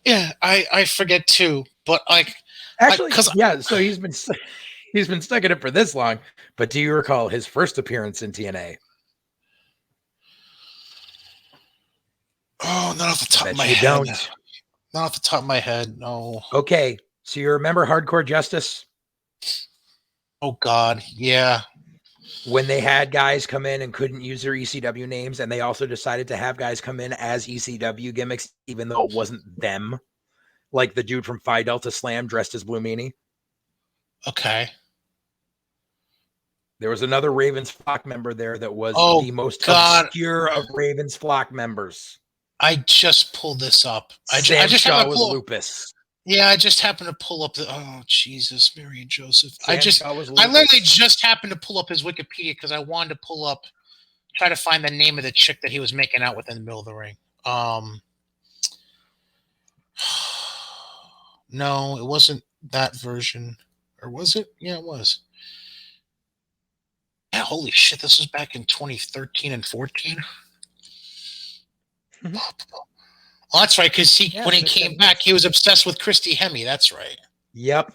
A: Yeah, I forget too. But like,
B: actually, so he's been stuck in it for this long. But do you recall his first appearance in TNA?
A: Oh, not off the top of my head. Not off the top of my head. No.
B: Okay, so you remember Hardcore Justice?
A: Oh God, yeah.
B: When they had guys come in and couldn't use their ECW names, and they also decided to have guys come in as ECW gimmicks, even though it wasn't them. Like the dude from Phi Delta Slam dressed as Blue Meanie.
A: Okay.
B: There was another Ravens Flock member there that was the most obscure of Ravens Flock members.
A: I just pulled this up. I just
B: Shaw was Lupus.
A: Yeah, I just happened to pull up Jesus, Mary and Joseph. I literally just happened to pull up his Wikipedia because I wanted to try to find the name of the chick that he was making out with in the middle of the ring. No, it wasn't that version. Or was it? Yeah, it was. Yeah, holy shit, this was back in 2013 and 14. Oh, that's right, because when he came back, he was obsessed with Christy Hemme. That's right.
B: Yep.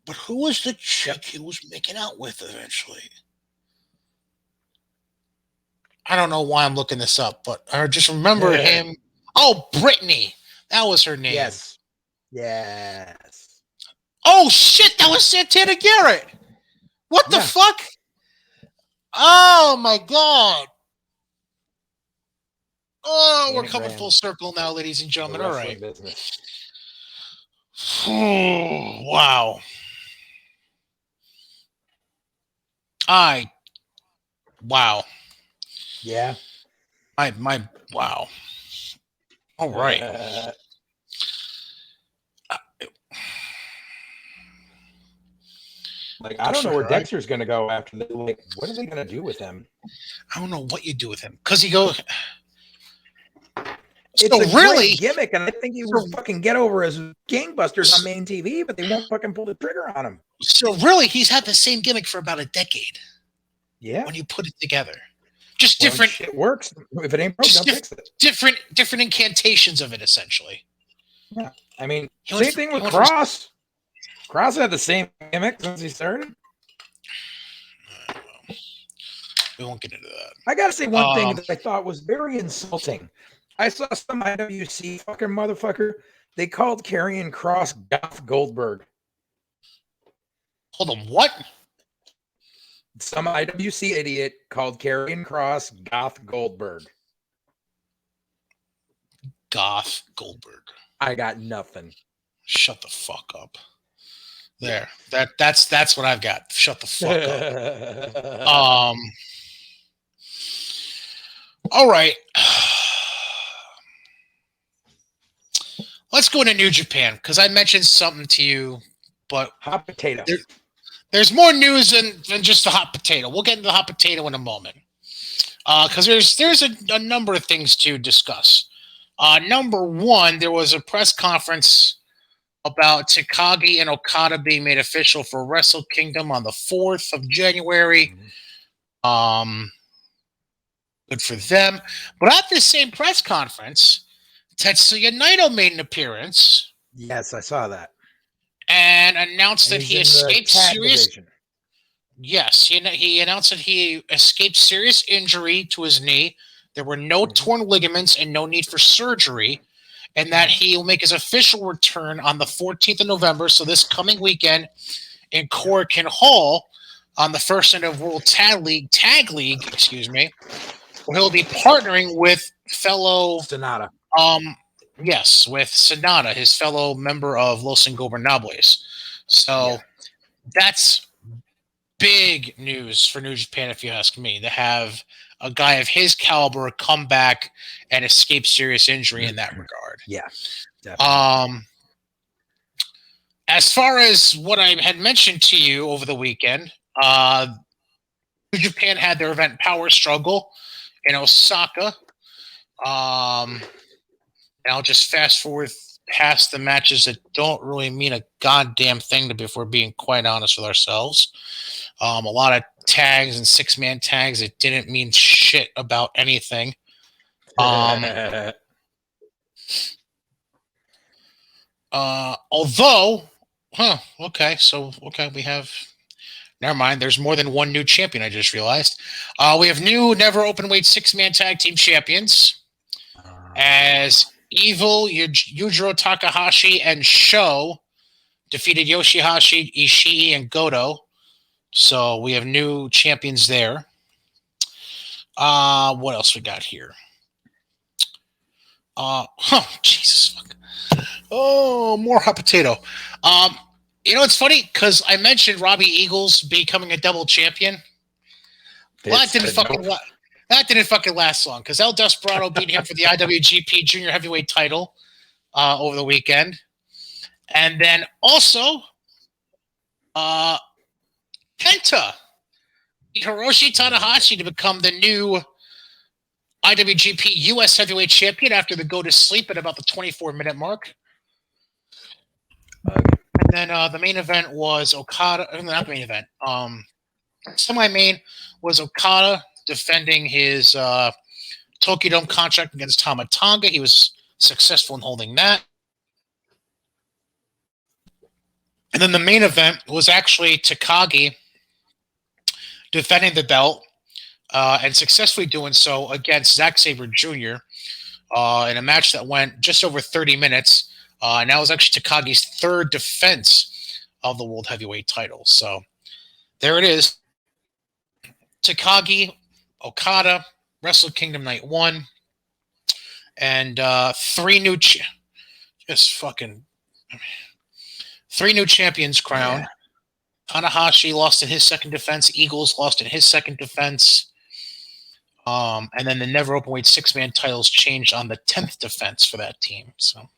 A: But who was the chick he was making out with eventually? I don't know why I'm looking this up, but I just remember him. Oh, Brittany. That was her name.
B: Yes. Yes.
A: Oh, shit. That was Santana Garrett. What the
B: Yeah.
A: fuck? Oh, my God. Oh, we're
B: Danny
A: coming
B: Graham,
A: full circle now, ladies and
B: the
A: gentlemen. All
B: wrestling
A: right.
B: business.
A: Wow. Wow.
B: Yeah.
A: Wow. All right.
B: Like, I don't know where Dexter's going to go after this. Like, what are they going to do with him?
A: I don't know what you do with him because he goes.
B: It's
A: So
B: a
A: really
B: great gimmick, and I think he would fucking get over as gangbusters on main TV, but they won't fucking pull the trigger on him.
A: So really, he's had the same gimmick for about a decade.
B: Yeah.
A: When you put it together, just different.
B: It works. If it ain't broke, don't fix it.
A: Different incantations of it, essentially.
B: Yeah. I mean, same thing with Cross. Cross had the same gimmick since he started.
A: We won't get into that.
B: I gotta say one thing that I thought was very insulting. I saw some IWC fucking motherfucker. They called Karrion Kross Goth Goldberg.
A: Hold on, what?
B: Some IWC idiot called Karrion Kross Goth Goldberg.
A: Goth Goldberg.
B: I got nothing.
A: Shut the fuck up. There. That's what I've got. Shut the fuck up. All right. Let's go into New Japan because I mentioned something to you, but
B: hot potato.
A: There's more news than just the hot potato. We'll get into the hot potato in a moment because there's a number of things to discuss. Number one, there was a press conference about Takagi and Okada being made official for Wrestle Kingdom on the 4th of January. Good for them. But at this same press conference, Tetsuya Naito made an appearance.
B: Yes, I saw that.
A: And announced that he escaped serious. Yes, he announced that he escaped serious injury to his knee. There were no torn ligaments and no need for surgery, and that he will make his official return on the 14th of November, so this coming weekend in Korakuen Hall on the first night of World Tag League, where he'll be partnering with fellow
B: Sonata.
A: Yes, with Sonata, his fellow member of Los Ingobernables. So that's big news for New Japan, if you ask me, to have a guy of his caliber come back and escape serious injury in that regard.
B: Yeah, definitely.
A: As far as what I had mentioned to you over the weekend, New Japan had their event Power Struggle in Osaka. And I'll just fast forward past the matches that don't really mean a goddamn thing if we're being quite honest with ourselves. A lot of tags and 6-man tags that didn't mean shit about anything. We have. Never mind. There's more than one new champion. I just realized. We have new never open weight 6-man tag team champions as Evil, Yujiro Takahashi, and Sho defeated Yoshihashi, Ishii, and Goto. So we have new champions there. What else we got here? Jesus fuck. Oh, more hot potato. It's funny because I mentioned Robbie Eagles becoming a double champion. Well, that didn't fucking last long because El Desperado beat him for the IWGP Junior Heavyweight title over the weekend. And then also, Kenta beat Hiroshi Tanahashi to become the new IWGP US Heavyweight Champion after the go to sleep at about the 24-minute mark. And then the main event was Okada. Not the main event. Semi-main was Okada defending his Tokyo Dome contract against Tama Tonga. He was successful in holding that. And then the main event was actually Takagi defending the belt and successfully doing so against Zack Sabre Jr. In a match that went just over 30 minutes. And that was actually Takagi's third defense of the World Heavyweight title. So there it is. Takagi, Okada, Wrestle Kingdom Night 1, and three new champions crowned.
B: Yeah.
A: Tanahashi lost in his second defense. Eagles lost in his second defense. And then the never openweight 6-man titles changed on the 10th defense for that team. So,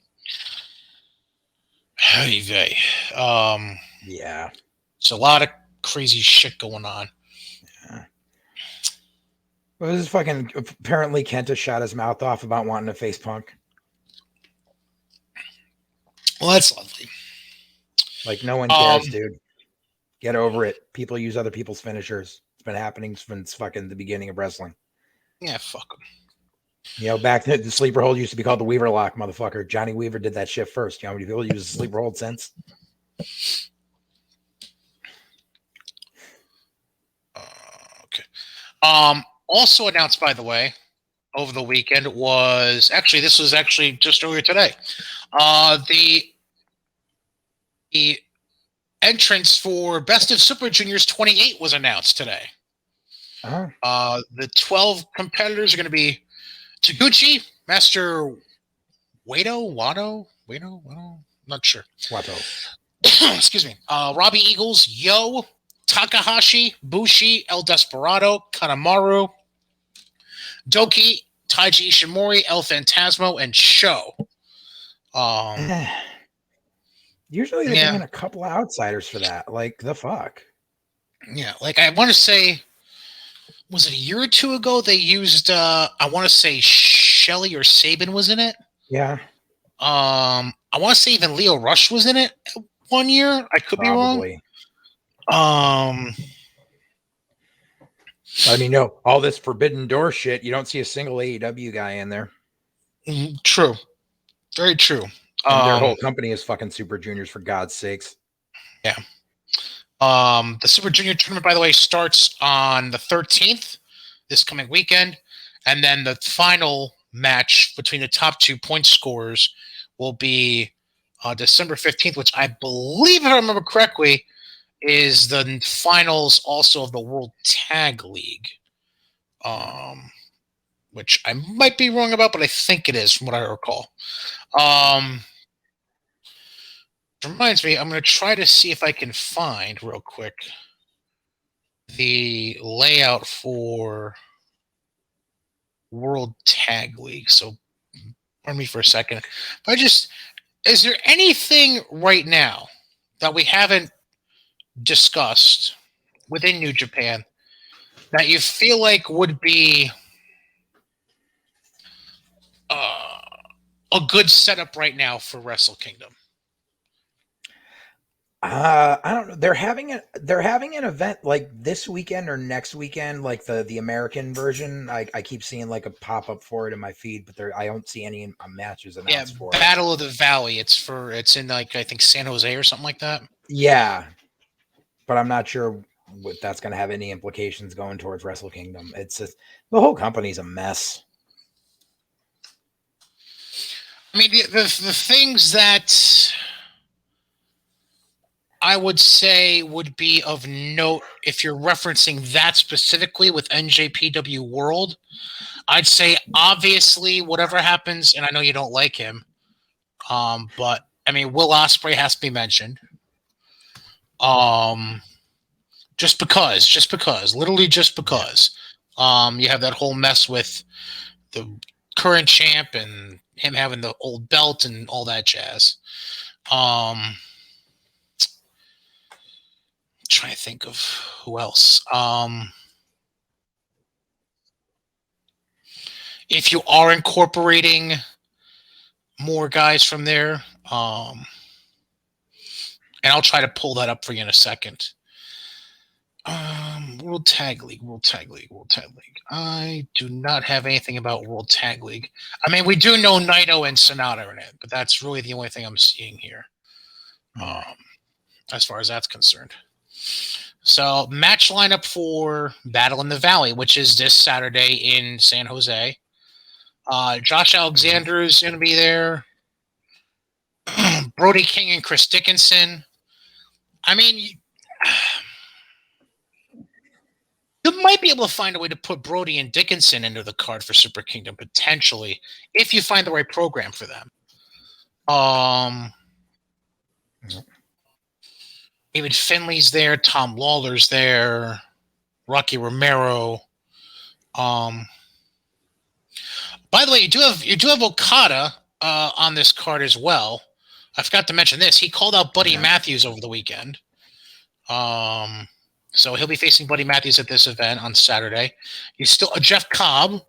A: yeah, it's a lot of crazy shit going on.
B: Yeah. Well, this is fucking. Apparently, Kenta shot his mouth off about wanting to face Punk.
A: Well, that's lovely.
B: Like, no one cares, dude. Get over it. People use other people's finishers. It's been happening since fucking the beginning of wrestling.
A: Yeah, fuck them.
B: You know, back then, the sleeper hold used to be called the Weaver Lock, motherfucker. Johnny Weaver did that shit first. You know how many people use the sleeper hold since?
A: Okay. Also announced, by the way, over the weekend was actually just earlier today. The entrance for Best of Super Juniors 28 was announced today.
B: Uh-huh.
A: The 12 competitors are going to be Taguchi, Master Wado, not sure.
B: Wato.
A: Excuse me. Robbie Eagles, Yo, Takahashi, Bushi, El Desperado, Kanemaru, Doki, Taiji Ishimori, El Phantasmo, and Sho.
B: Usually they bring in a couple of outsiders for that. Like, the fuck?
A: Yeah, like I want to say, was it a year or two ago they used, I want to say Shelly or Sabin was in it?
B: Yeah.
A: I want to say even Leo Rush was in it 1 year. I could be wrong.
B: I mean, no, all this Forbidden Door shit, you don't see a single AEW guy in there.
A: True. Very true.
B: And their whole company is fucking Super Juniors, for God's sakes.
A: Yeah. The Super Junior tournament, by the way, starts on the 13th, this coming weekend. And then the final match between the top 2 point scorers will be December 15th, which I believe, if I remember correctly, is the finals also of the World Tag League. Which I might be wrong about, but I think it is from what I recall. It reminds me, I'm going to try to see if I can find real quick the layout for World Tag League. So, pardon me for a second. But is there anything right now that we haven't discussed within New Japan that you feel like would be a good setup right now for Wrestle Kingdom?
B: I don't know. They're having an event like this weekend or next weekend, like the American version. I keep seeing like a pop up for it in my feed, but I don't see any matches announced for it.
A: Battle of the Valley. It's in like I think San Jose or something like that.
B: Yeah, but I'm not sure what that's going to have any implications going towards Wrestle Kingdom. It's just, the whole company's a mess.
A: I mean, the things that I would say would be of note if you're referencing that specifically with NJPW World, I'd say obviously whatever happens, and I know you don't like him, but I mean Will Ospreay has to be mentioned. Just because, literally just because. You have that whole mess with the current champ and him having the old belt and all that jazz. Trying to think of who else. If you are incorporating more guys from there, and I'll try to pull that up for you in a second. World Tag League. I do not have anything about World Tag League. I mean, we do know Naito and Sonata in it, but that's really the only thing I'm seeing here. As far as that's concerned. So match lineup for Battle in the Valley, which is this Saturday in San Jose. Josh Alexander is going to be there. Brody King and Chris Dickinson. I mean, you might be able to find a way to put Brody and Dickinson into the card for Super Kingdom, potentially, if you find the right program for them. David Finley's there, Tom Lawler's there, Rocky Romero. By the way, you do have Okada on this card as well. I forgot to mention this. He called out Buddy Matthews over the weekend. So he'll be facing Buddy Matthews at this event on Saturday. He's still Jeff Cobb.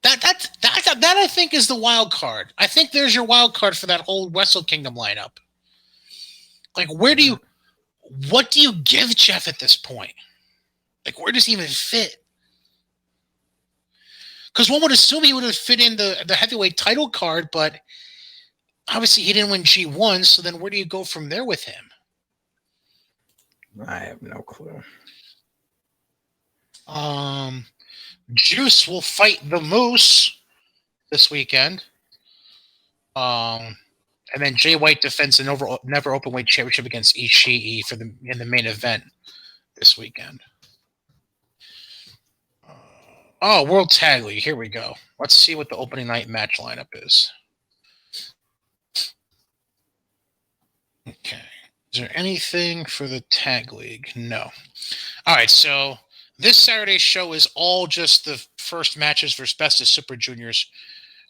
A: That I think is the wild card. I think there's your wild card for that whole Wrestle Kingdom lineup. Like, what do you give Jeff at this point? Like, where does he even fit? Because one would assume he would have fit in the heavyweight title card, but obviously he didn't win G1, so then where do you go from there with him?
B: I have no clue.
A: Juice will fight the Moose this weekend. And then Jay White defends the never openweight championship against Ishii in the main event this weekend. World Tag League. Here we go. Let's see what the opening night match lineup is. Okay. Is there anything for the Tag League? No. All right, so this Saturday's show is all just the first matches for Best of Super Juniors,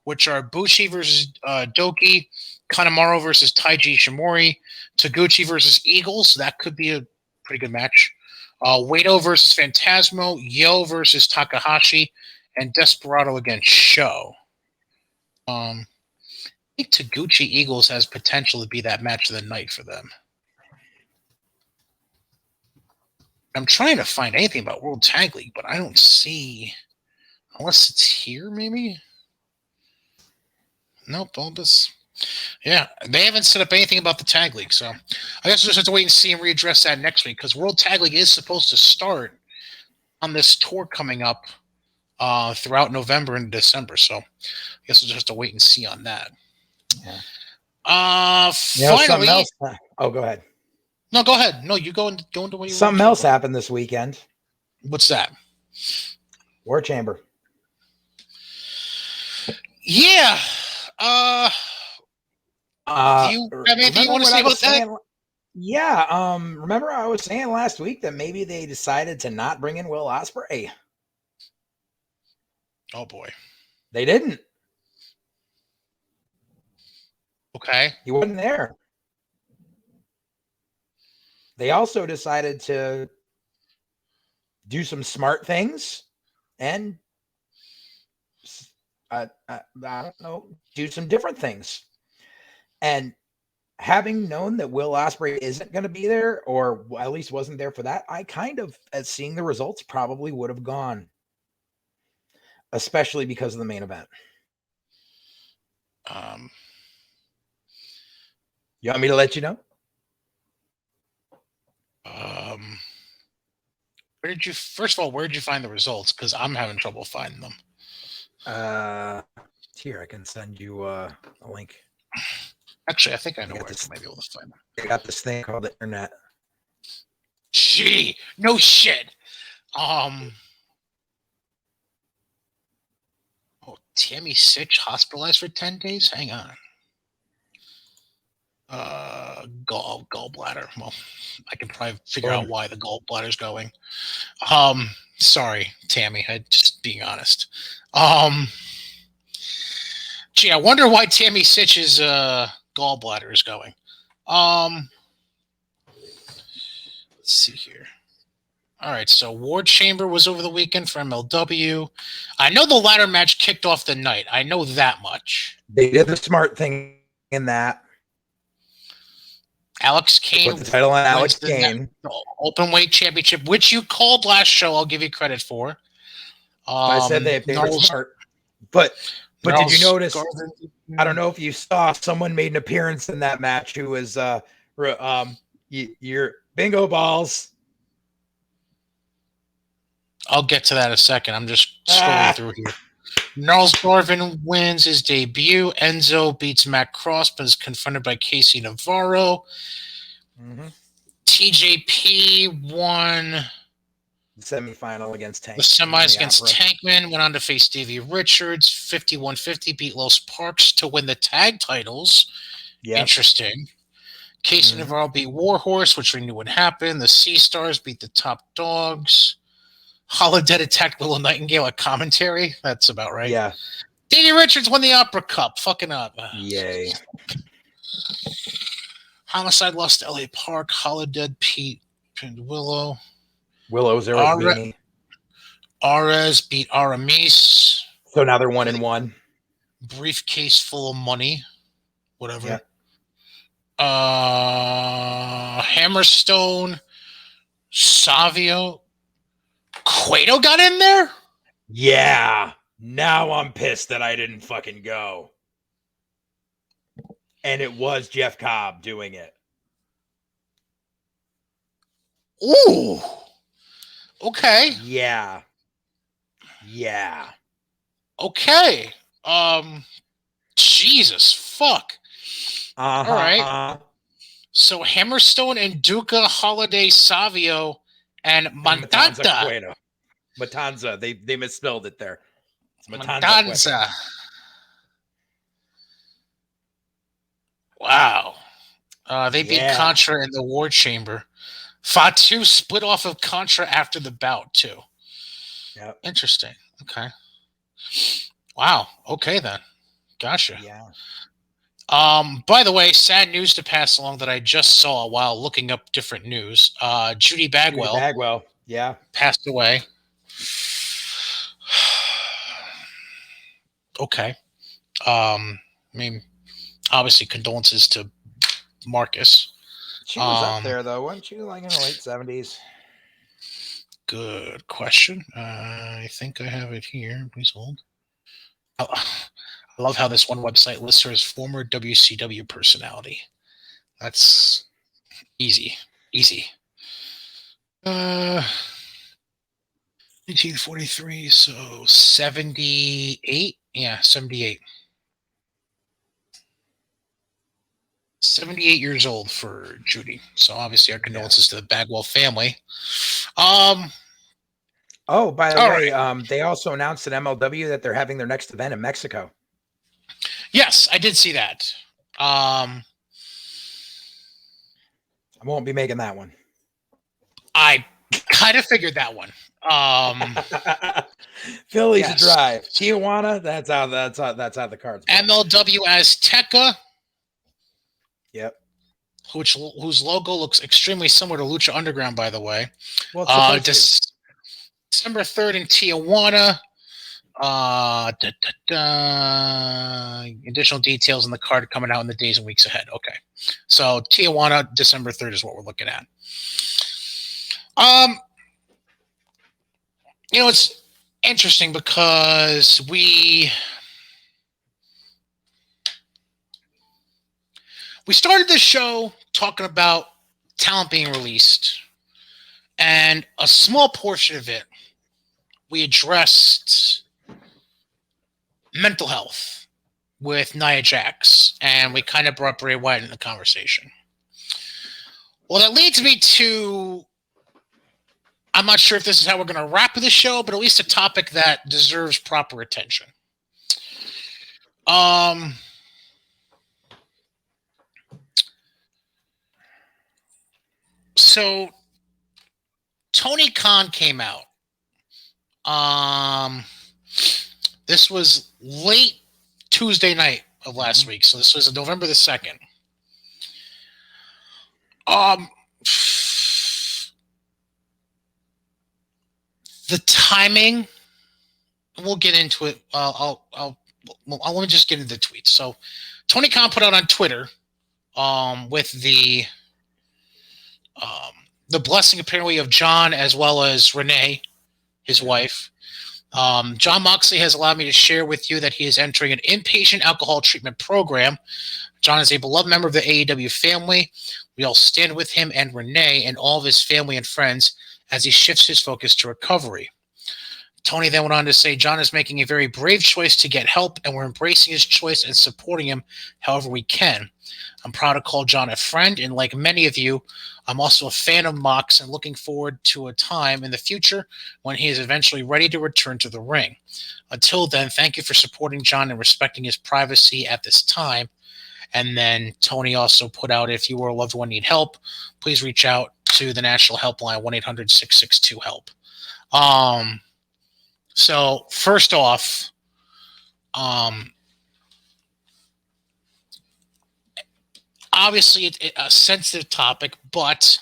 A: which are Bushi versus Doki, Kanemaru versus Taiji Ishimori, Taguchi versus Eagles. That could be a pretty good match. Waito versus Phantasmo, Yo versus Takahashi, and Desperado against Sho. I think Taguchi Eagles has potential to be that match of the night for them. I'm trying to find anything about World Tag League, but I don't see, unless it's here, maybe. Nope, Bulbous. Yeah, they haven't set up anything about the Tag League, so I guess we'll just have to wait and see and readdress that next week, because World Tag League is supposed to start on this tour coming up throughout November and December, so I guess we'll just have to wait and see on that.
B: Yeah.
A: Finally,
B: else, go ahead.
A: No, go ahead. No, you go into what you.
B: Something else happened this weekend.
A: What's that?
B: War Chamber.
A: Yeah. Do you have anything you want to say about that?
B: Yeah. Remember I was saying last week that maybe they decided to not bring in Will Ospreay.
A: Oh boy.
B: They didn't.
A: Okay.
B: He wasn't there. They also decided to do some smart things and I don't know, do some different things. And having known that Will Ospreay isn't going to be there, or at least wasn't there for that, I kind of, as seeing the results, probably would have gone, especially because of the main event. You want me to let you know?
A: First of all, where did you find the results? Because I'm having trouble finding them.
B: Here, I can send you a link.
A: Actually, I think I know where I might be able to find them.
B: I got this thing called the internet.
A: Gee, no shit. Tammy Sitch hospitalized for 10 days? Hang on. Gallbladder. Well, I can probably figure out why the gallbladder's going. Sorry, Tammy. I just being honest. Gee, I wonder why Tammy Sitch's gallbladder is going. Let's see here. All right, so War Chamber was over the weekend for MLW. I know the ladder match kicked off the night. I know that much.
B: They did the smart thing in that.
A: Alex Kane
B: put the title on Alex Kane.
A: Open weight championship, which you called last show. I'll give you credit for.
B: I said they were smart. But did you notice? I don't know if you saw, someone made an appearance in that match who was your bingo balls.
A: I'll get to that in a second. I'm just scrolling through here. Gnarls Garvin wins his debut. Enzo beats Matt Cross, but is confronted by Casey Navarro.
B: Mm-hmm.
A: TJP won
B: The semifinal against Tank.
A: the semis against Tankman. Went on to face Davey Richards. 51-50 beat Los Parks to win the tag titles. Yep. Interesting. Casey Navarro beat Warhorse, which we knew would happen. The Sea Stars beat the Top Dogs. Holodead attacked Willow Nightingale at commentary. That's about right.
B: Yeah.
A: Davey Richards won the Opera Cup. Fucking up.
B: Yay.
A: Homicide lost to LA Park. Holodead Pete pinned Willow.
B: Willow's Arez.
A: Arez beat Aramis.
B: So now they're 1-1.
A: Briefcase full of money. Whatever.
B: Yeah.
A: Hammerstone. Savio. Cueto got in there?
B: Yeah. Now I'm pissed that I didn't fucking go. And it was Jeff Cobb doing it.
A: Ooh. Okay.
B: Yeah. Yeah.
A: Okay. Jesus. Fuck. All right. So Hammerstone and Duca, Holiday, Savio, and Matanza.
B: Matanza. They misspelled it there. It's
A: Matanza. Wow. They beat Contra in the War Chamber. Fatu split off of Contra after the bout, too.
B: Yep.
A: Interesting. Okay. Wow. Okay, then. Gotcha.
B: Yeah.
A: By the way, sad news to pass along that I just saw while looking up different news. Judy Bagwell.
B: Yeah.
A: Passed away. Okay. I mean, obviously condolences to Marcus.
B: She was up there though, wasn't she? Like in the late 70s.
A: Good question. I think I have it here. Please hold. I love how this one website lists her as former WCW personality. That's easy. 1943, so 78. Yeah, 78. 78 years old for Judy. So obviously our condolences to the Bagwell family.
B: Oh, by the way, they also announced at MLW that they're having their next event in Mexico.
A: Yes, I did see that.
B: I won't be making that one.
A: I kind of figured that one.
B: Philly's a drive. Tijuana, that's how the cards go.
A: MLW Azteca.
B: Yep.
A: Whose logo looks extremely similar to Lucha Underground, by the way.
B: Well,
A: December 3rd in Tijuana. Additional details in the card coming out in the days and weeks ahead. Okay. So Tijuana, December 3rd is what we're looking at. It's interesting because we started this show talking about talent being released, and a small portion of it we addressed mental health with Nia Jax, and we kind of brought Bray Wyatt in the conversation. Well, that leads me to, I'm not sure if this is how we're going to wrap the show, but at least a topic that deserves proper attention. So Tony Khan came out. This was late Tuesday night of last week. So this was November the 2nd. The timing, we'll get into it. Let me just get into the tweets. So Tony Khan put out on Twitter with the blessing apparently of John as well as Renee, his wife. Jon Moxley has allowed me to share with you that he is entering an inpatient alcohol treatment program. John is a beloved member of the AEW family. We all stand with him and Renee and all of his family and friends as he shifts his focus to recovery. Tony then went on to say, John is making a very brave choice to get help, and we're embracing his choice and supporting him however we can. I'm proud to call John a friend, and like many of you, I'm also a fan of Mox and looking forward to a time in the future when he is eventually ready to return to the ring. Until then, thank you for supporting John and respecting his privacy at this time. And then Tony also put out, if you or a loved one need help, please reach out to the national helpline, 1-800-662-HELP. So first off, obviously a sensitive topic, but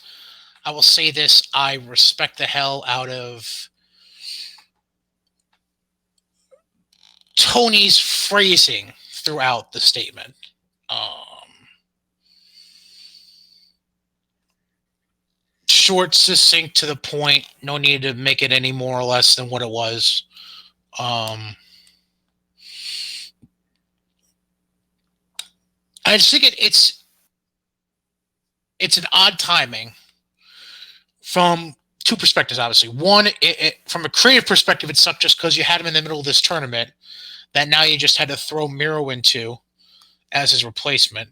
A: I will say this, I respect the hell out of Tony's phrasing throughout the statement. Short, succinct, to the point. No need to make it any more or less than what it was. I just think it's an odd timing from two perspectives, obviously. One, from a creative perspective, it sucked just because you had him in the middle of this tournament that now you just had to throw Miro into as his replacement.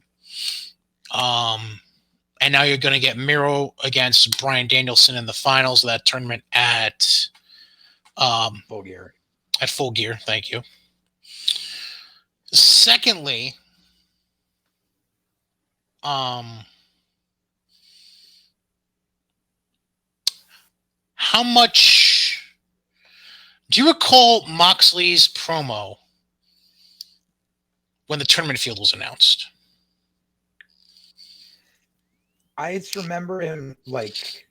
A: And now you're going to get Miro against Bryan Danielson in the finals of that tournament at
B: Full Gear.
A: At Full Gear, thank you. Secondly, how much do you recall Moxley's promo when the tournament field was announced?
B: I just remember him, like,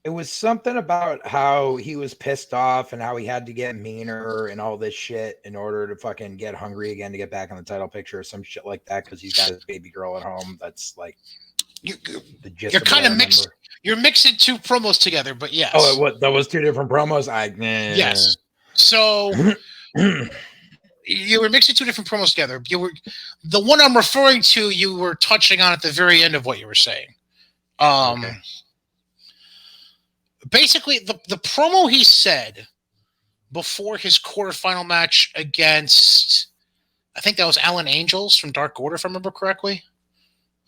B: it was something about how he was pissed off and how he had to get meaner and all this shit in order to fucking get hungry again to get back in the title picture or some shit like that, because he's got his baby girl at home. That's like the gist.
A: You're kind of mixed. You're mixing two promos together, but yes.
B: Oh, what? That was two different promos?
A: Yes. So you were mixing two different promos together. You were the one I'm referring to. You were touching on at the very end of what you were saying. Okay. Basically, the promo he said before his quarterfinal match against, I think that was Alan Angels from Dark Order, if I remember correctly.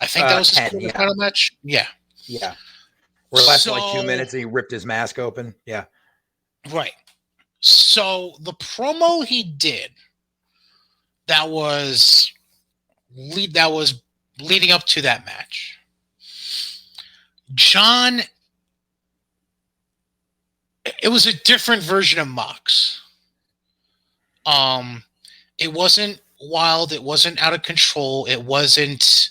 A: I think that was his quarterfinal match. Yeah.
B: Yeah. Where it lasted like 2 minutes and he ripped his mask open. Yeah.
A: Right. So the promo he did that was leading up to that match, John, it was a different version of Mox. It wasn't wild. It wasn't out of control. It wasn't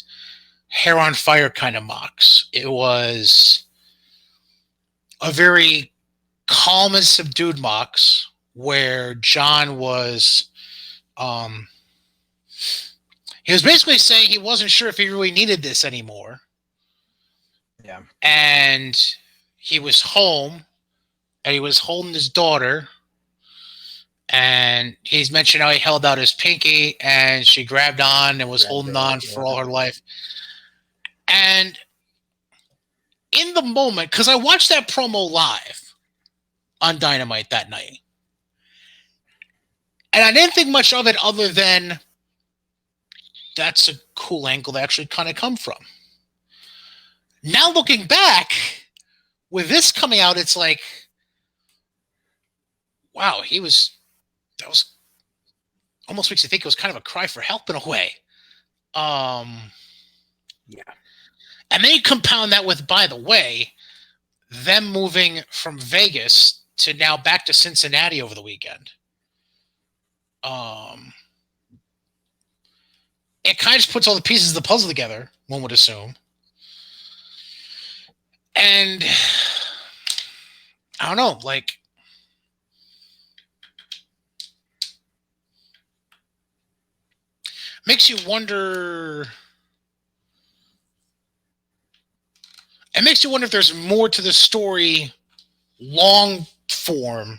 A: hair on fire kind of Mox. It was a very calm and subdued Mox where John was, he was basically saying he wasn't sure if he really needed this anymore.
B: Yeah.
A: And he was home and he was holding his daughter, and he's mentioned how he held out his pinky and she grabbed on and was holding on for all her life. And in the moment, because I watched that promo live on Dynamite that night, and I didn't think much of it other than that's a cool angle to actually kind of come from. Now looking back, with this coming out, it's like, wow, that was almost makes you think it was kind of a cry for help in a way. Yeah. And then you compound that with, by the way, them moving from Vegas to now back to Cincinnati over the weekend. It kind of just puts all the pieces of the puzzle together, one would assume. And I don't know, like, makes you wonder. It makes you wonder if there's more to the story, long form,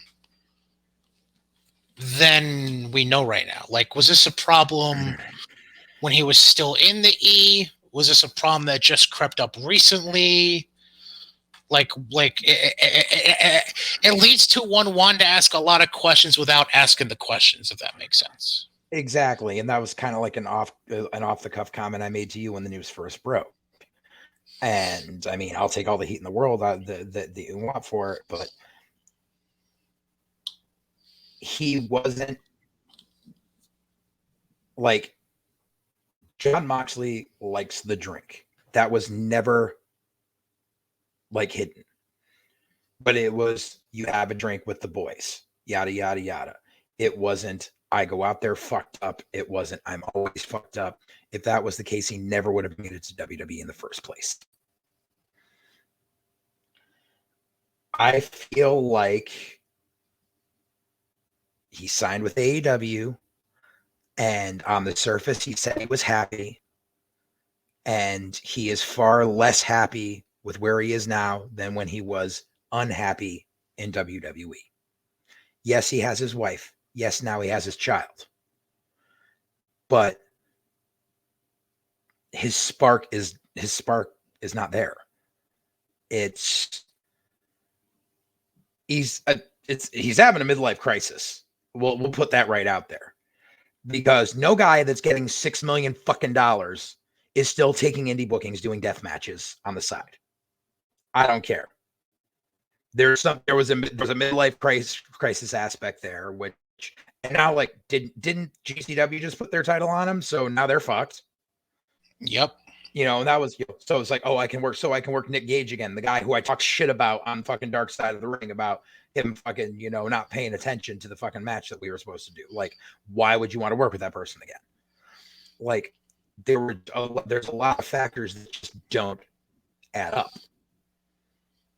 A: than we know right now. Like, was this a problem when he was still in the E? Was this a problem that just crept up recently? it leads to one to ask a lot of questions without asking the questions, if that makes sense.
B: Exactly, and that was kind of like an off the cuff comment I made to you when the news first broke. And I mean, I'll take all the heat in the world that you want for it, but he wasn't like Jon Moxley likes the drink. That was never like hidden, but it was you have a drink with the boys, yada yada yada. It wasn't I go out there fucked up. It wasn't I'm always fucked up. If that was the case, he never would have made it to WWE in the first place. I feel like he signed with AEW, and on the surface, he said he was happy, and he is far less happy with where he is now than when he was unhappy in WWE. Yes, he has his wife. Yes, now he has his child. But his spark is not there. He's having a midlife crisis. We'll put that right out there, because no guy that's getting $6 million fucking dollars is still taking indie bookings, doing death matches on the side. I don't care. There was a midlife crisis aspect there, which, and now like didn't GCW just put their title on him, so now they're fucked.
A: Yep.
B: And that was, so it's like, oh, I can work Nick Gage again, the guy who I talk shit about on fucking Dark Side of the Ring about him fucking, not paying attention to the fucking match that we were supposed to do. Like, why would you want to work with that person again? Like, there's a lot of factors that just don't add up.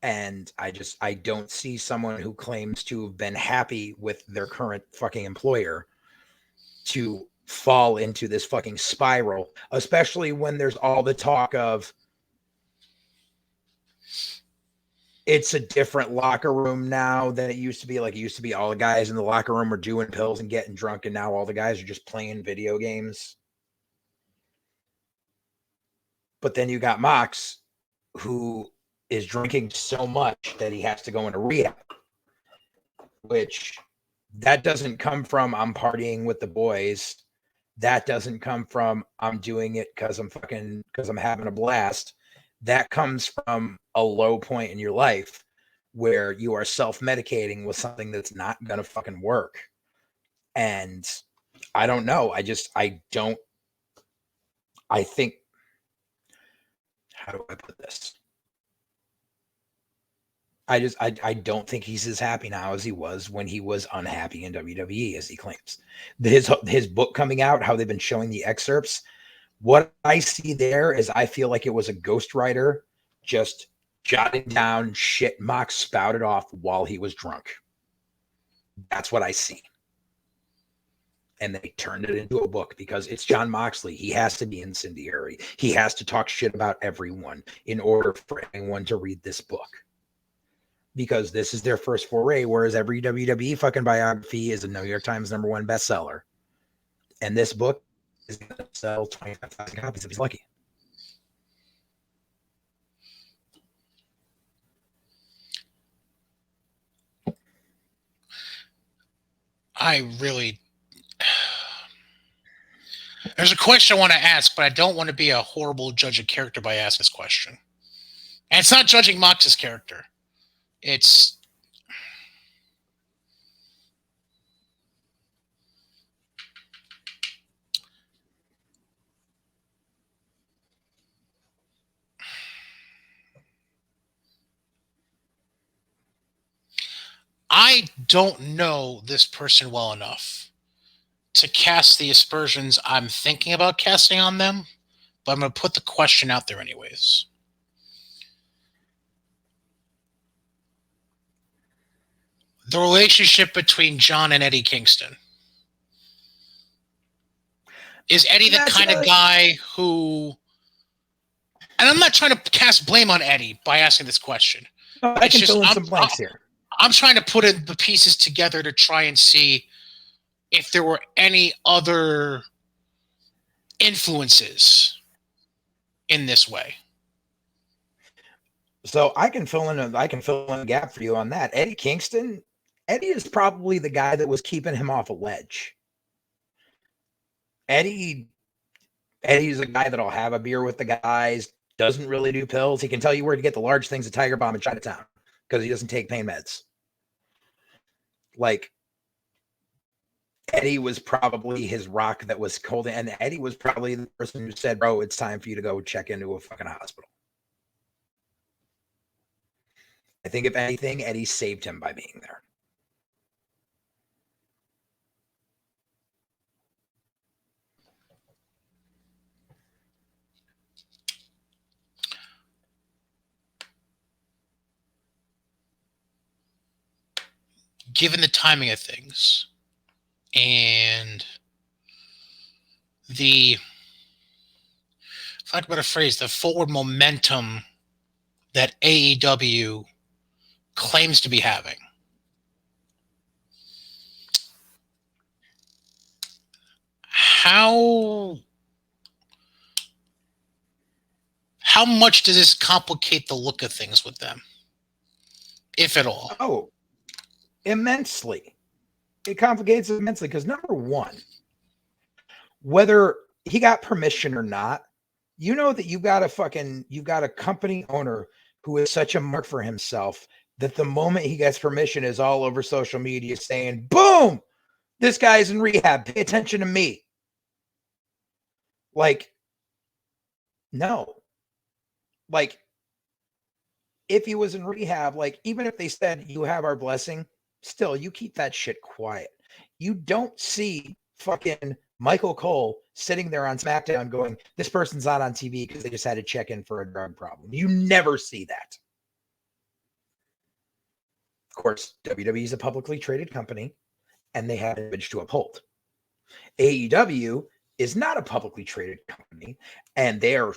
B: And I don't see someone who claims to have been happy with their current fucking employer to fall into this fucking spiral, especially when there's all the talk of it's a different locker room now than it used to be. Like, it used to be all the guys in the locker room are doing pills and getting drunk, and now all the guys are just playing video games. But then you got Mox, who is drinking so much that he has to go into rehab, which that doesn't come from I'm partying with the boys. That doesn't come from I'm doing it because I'm having a blast. That comes from a low point in your life where you are self-medicating with something that's not going to fucking work. And I don't know. I think, how do I put this? I don't think he's as happy now as he was when he was unhappy in WWE, as he claims. His book coming out, how they've been showing the excerpts, what I see there is I feel like it was a ghostwriter just jotting down shit Mox spouted off while he was drunk. That's what I see. And they turned it into a book because it's Jon Moxley. He has to be incendiary. He has to talk shit about everyone in order for anyone to read this book. Because this is their first foray, whereas every WWE fucking biography is a New York Times #1 bestseller. And this book is going to sell 25,000 copies if he's lucky.
A: There's a question I want to ask, but I don't want to be a horrible judge of character by asking this question. And it's not judging Mox's character. I don't know this person well enough to cast the aspersions I'm thinking about casting on them, but I'm going to put the question out there anyways. The relationship between John and Eddie Kingston. Is Eddie the kind of guy who... And I'm not trying to cast blame on Eddie by asking this question.
B: I can fill in some blanks here.
A: I'm trying to put the pieces together to try and see if there were any other influences in this way.
B: So I can fill in a gap for you on that. Eddie Kingston, Eddie is probably the guy that was keeping him off a ledge. Eddie's a guy that'll have a beer with the guys, doesn't really do pills. He can tell you where to get the large things at Tiger Bomb in Chinatown because he doesn't take pain meds. Like, Eddie was probably his rock that was holding, and Eddie was probably the person who said, bro, it's time for you to go check into a fucking hospital. I think if anything, Eddie saved him by being there.
A: Given the timing of things and the, for lack of a better phrase, the forward momentum that AEW claims to be having, how much does this complicate the look of things with them, if at all?
B: Oh, immensely. It complicates it immensely because, number one, whether he got permission or not, you know that you've got a company owner who is such a mark for himself that the moment he gets permission is all over social media saying, boom, this guy's in rehab. Pay attention to me. Like, no. Like, if he was in rehab, like, even if they said you have our blessing, still, you keep that shit quiet. You don't see fucking Michael Cole sitting there on Smackdown going, this person's not on TV because they just had to check in for a drug problem. You never see that. Of course, WWE is a publicly traded company and they have an image to uphold. AEW is not a publicly traded company and they are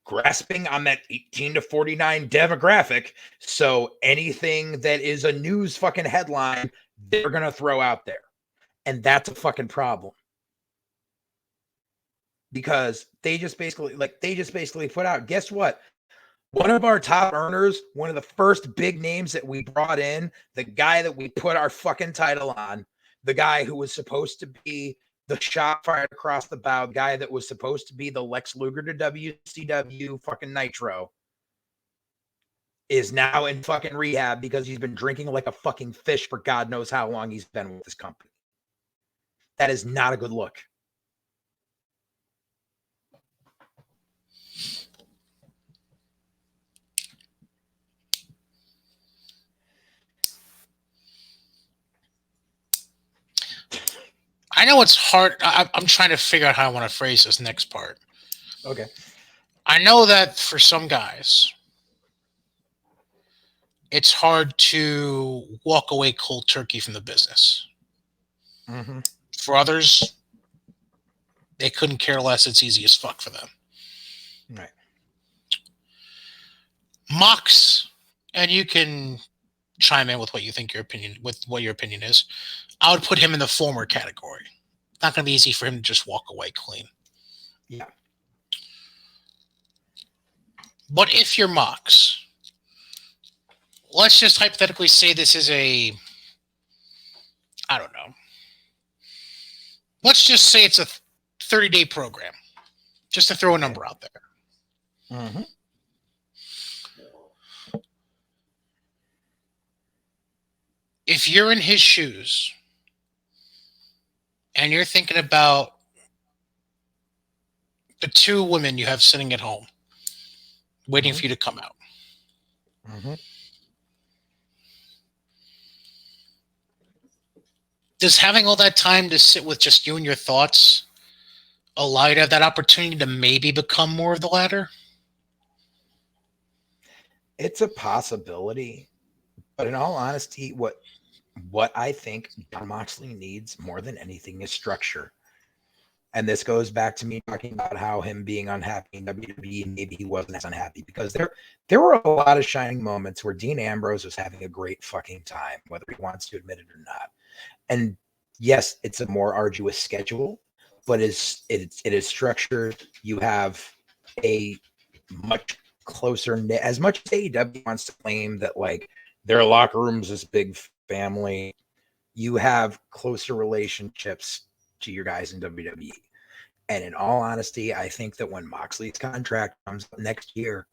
B: grasping on that 18 to 49 demographic. So anything that is a news fucking headline, they're going to throw out there. And that's a fucking problem. Because they just basically put out, guess what? One of our top earners, one of the first big names that we brought in, the guy that we put our fucking title on, the guy who was supposed to be the shot fired across the bow, guy that was supposed to be the Lex Luger to WCW fucking Nitro, is now in fucking rehab because he's been drinking like a fucking fish for God knows how long he's been with this company. That is not a good look.
A: I know it's hard. I'm trying to figure out how I want to phrase this next part.
B: Okay.
A: I know that for some guys, it's hard to walk away cold turkey from the business.
B: Mm-hmm.
A: For others, they couldn't care less. It's easy as fuck for them.
B: Right.
A: Mox, and you can chime in with what you think your opinion is. I would put him in the former category. Not going to be easy for him to just walk away clean.
B: Yeah.
A: But if you're Mox, let's just hypothetically say this is I don't know. Let's just say it's a 30-day program, just to throw a number out there.
B: Mm-hmm.
A: If you're in his shoes and you're thinking about the two women you have sitting at home waiting for you to come out, does having all that time to sit with just you and your thoughts allow you to have that opportunity to maybe become more of the latter?
B: It's a possibility. But in all honesty, what I think Jon Moxley needs more than anything is structure. And this goes back to me talking about how him being unhappy in WWE, maybe he wasn't as unhappy because there were a lot of shining moments where Dean Ambrose was having a great fucking time, whether he wants to admit it or not. And yes, it's a more arduous schedule, but it is structured. You have a much closer knit. As much as AEW wants to claim that like their locker room's this big family, you have closer relationships to your guys in WWE. And in all honesty, I think that when Moxley's contract comes up next year,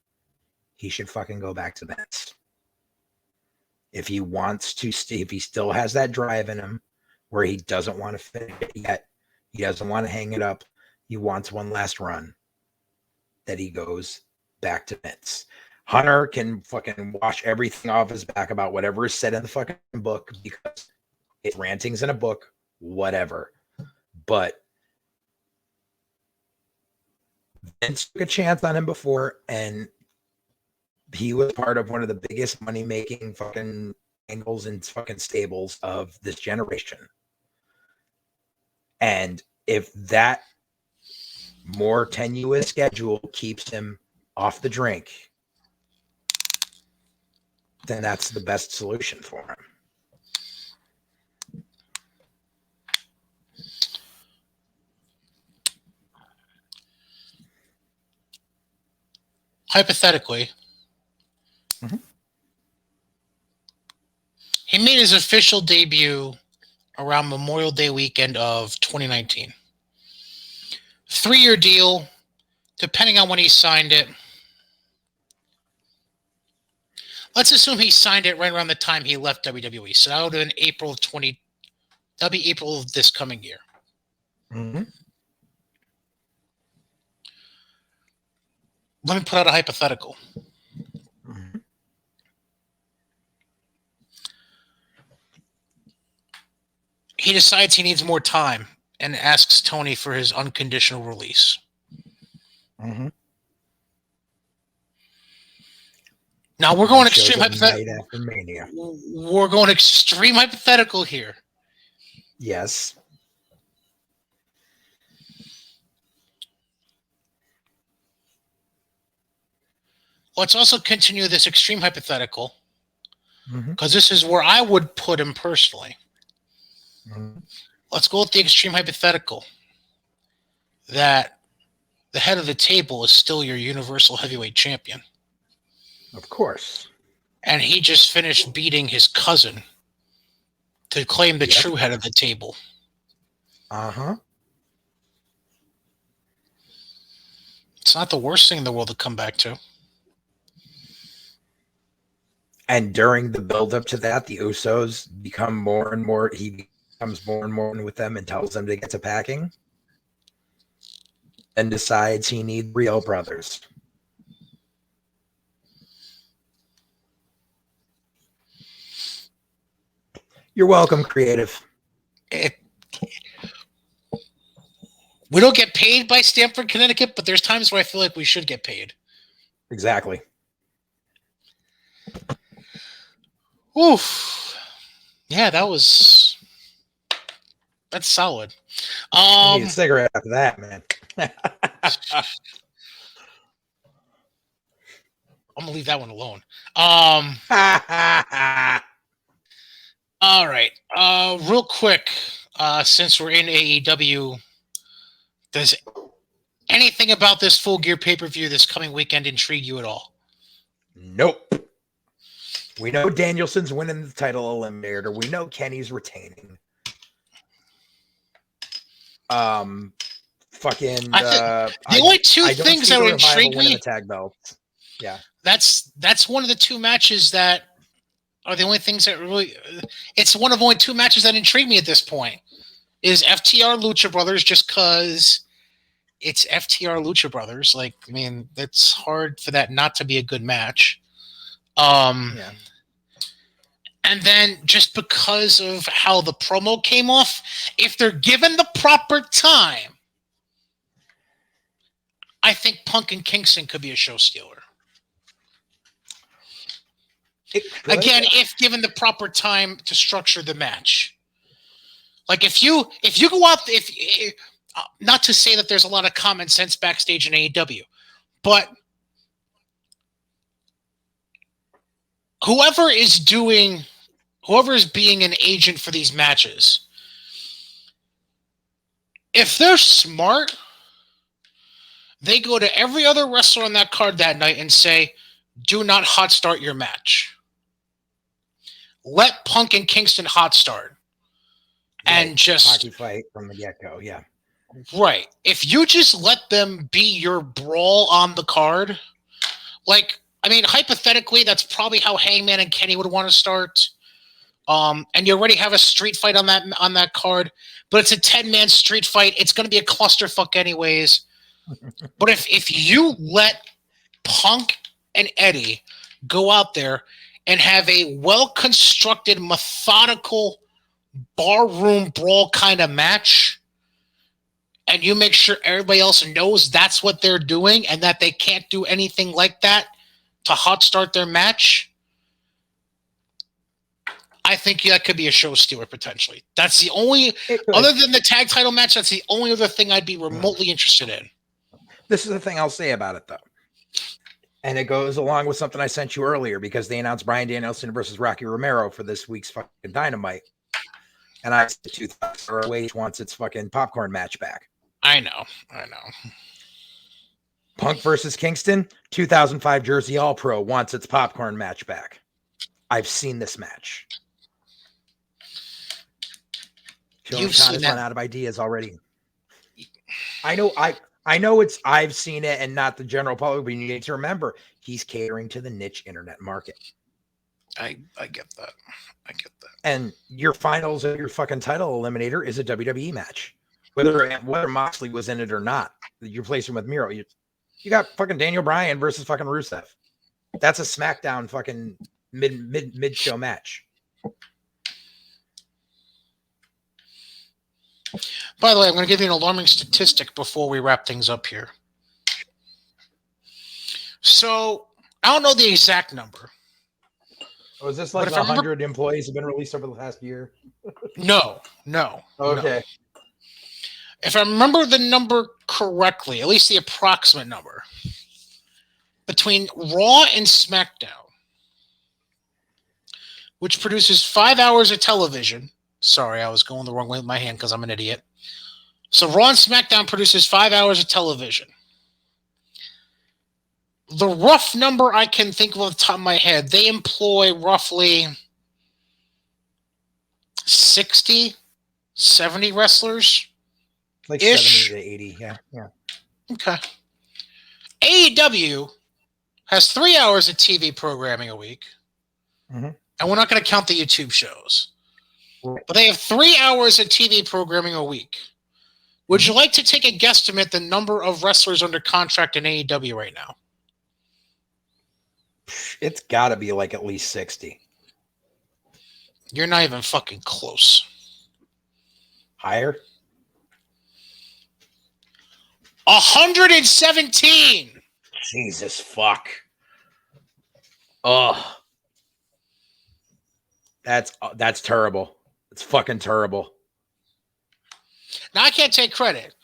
B: he should fucking go back to Vince. If he wants to, if he still has that drive in him where he doesn't want to finish it yet, he doesn't want to hang it up, he wants one last run, that he goes back to Vince. Hunter can fucking wash everything off his back about whatever is said in the fucking book because it's rantings in a book, whatever. But Vince took a chance on him before, and he was part of one of the biggest money-making fucking angles and fucking stables of this generation. And if that more tenuous schedule keeps him off the drink, then that's the best solution for him.
A: Hypothetically, he made his official debut around Memorial Day weekend of 2019. 3-year deal, depending on when he signed it. Let's assume he signed it right around the time he left WWE. So that would have been April of that'll be April of this coming year. Let me put out a hypothetical. He decides he needs more time and asks Tony for his unconditional release. Now we're going extreme hypothetical. We're going extreme hypothetical here.
B: Yes.
A: Let's also continue this extreme hypothetical because this is where I would put him personally. Let's go with the extreme hypothetical that the head of the table is still your Universal Heavyweight Champion.
B: Of course.
A: And he just finished beating his cousin to claim the true head of the table. It's not the worst thing in the world to come back to.
B: And during the build-up to that, the Usos become more and more, he becomes more and more with them and tells them to get to packing. And decides he needs real brothers. You're welcome, creative.
A: We don't get paid by Stamford, Connecticut, but there's times where I feel like we should get paid.
B: Exactly.
A: Oof. Yeah, that's solid.
B: You need a cigarette after that, man.
A: I'm gonna leave that one alone. All right. Real quick, since we're in AEW, does anything about this Full Gear pay-per-view this coming weekend intrigue you at all?
B: Nope. We know Danielson's winning the title eliminator. We know Kenny's retaining. The
A: only two things that would intrigue me.
B: The tag belts. Yeah.
A: That's one of the two matches that are the only things that really. It's one of only two matches that intrigue me at this point. Is FTR Lucha Brothers, just because it's FTR Lucha Brothers. Like, I mean, it's hard for that not to be a good match.
B: Yeah.
A: And then just because of how the promo came off, if they're given the proper time, I think Punk and Kingston could be a show stealer. Again, if given the proper time to structure the match. Like if you go out, not to say that there's a lot of common sense backstage in AEW, but whoever is being an agent for these matches, if they're smart, they go to every other wrestler on that card that night and say, do not hot start your match. Let Punk and Kingston hot start. And just
B: hockey fight from the get-go, yeah.
A: Right. If you just let them be your brawl on the card, like, I mean, hypothetically, that's probably how Hangman and Kenny would want to start. And you already have a street fight on that card, but it's a 10-man street fight. It's going to be a clusterfuck anyways. But if you let Punk and Eddie go out there and have a well-constructed, methodical barroom brawl kind of match, and you make sure everybody else knows that's what they're doing and that they can't do anything like that to hot start their match, I think that could be a show stealer potentially. That's the only, other than the tag title match, that's the only other thing I'd be remotely interested in.
B: This is the thing I'll say about it, though. And it goes along with something I sent you earlier, because they announced Bryan Danielson versus Rocky Romero for this week's fucking Dynamite. And I said 2000 ROH wants its fucking popcorn match back.
A: I know.
B: Punk versus Kingston, 2005 Jersey All-Pro wants its popcorn match back. I've seen this match. You've seen that. Run out of ideas already. I know I've seen it and not the general public, but you need to remember he's catering to the niche internet market.
A: I get that.
B: And your finals of your fucking title eliminator is a WWE match. Whether Moxley was in it or not, you're placing with Miro. You got fucking Daniel Bryan versus fucking Rusev. That's a SmackDown fucking mid show match.
A: By the way, I'm going to give you an alarming statistic before we wrap things up here. So, I don't know the exact number.
B: Oh, is this like 100 employees have been released over the last year?
A: No.
B: Okay.
A: No. If I remember the number correctly, at least the approximate number, between Raw and SmackDown, which produces 5 hours of television. Sorry, I was going the wrong way with my hand because I'm an idiot. So Raw and SmackDown produces 5 hours of television. The rough number I can think of off the top of my head, they employ roughly 60, 70 wrestlers.
B: Like 70 to 80, yeah.
A: Okay. AEW has 3 hours of TV programming a week.
B: Mm-hmm.
A: And we're not going to count the YouTube shows. But they have 3 hours of TV programming a week. Would you like to take a guesstimate the number of wrestlers under contract in AEW right now?
B: It's got to be like at least 60.
A: You're not even fucking close.
B: Higher?
A: 117.
B: Jesus fuck. Oh. That's terrible. It's fucking terrible.
A: Now, I can't take credit.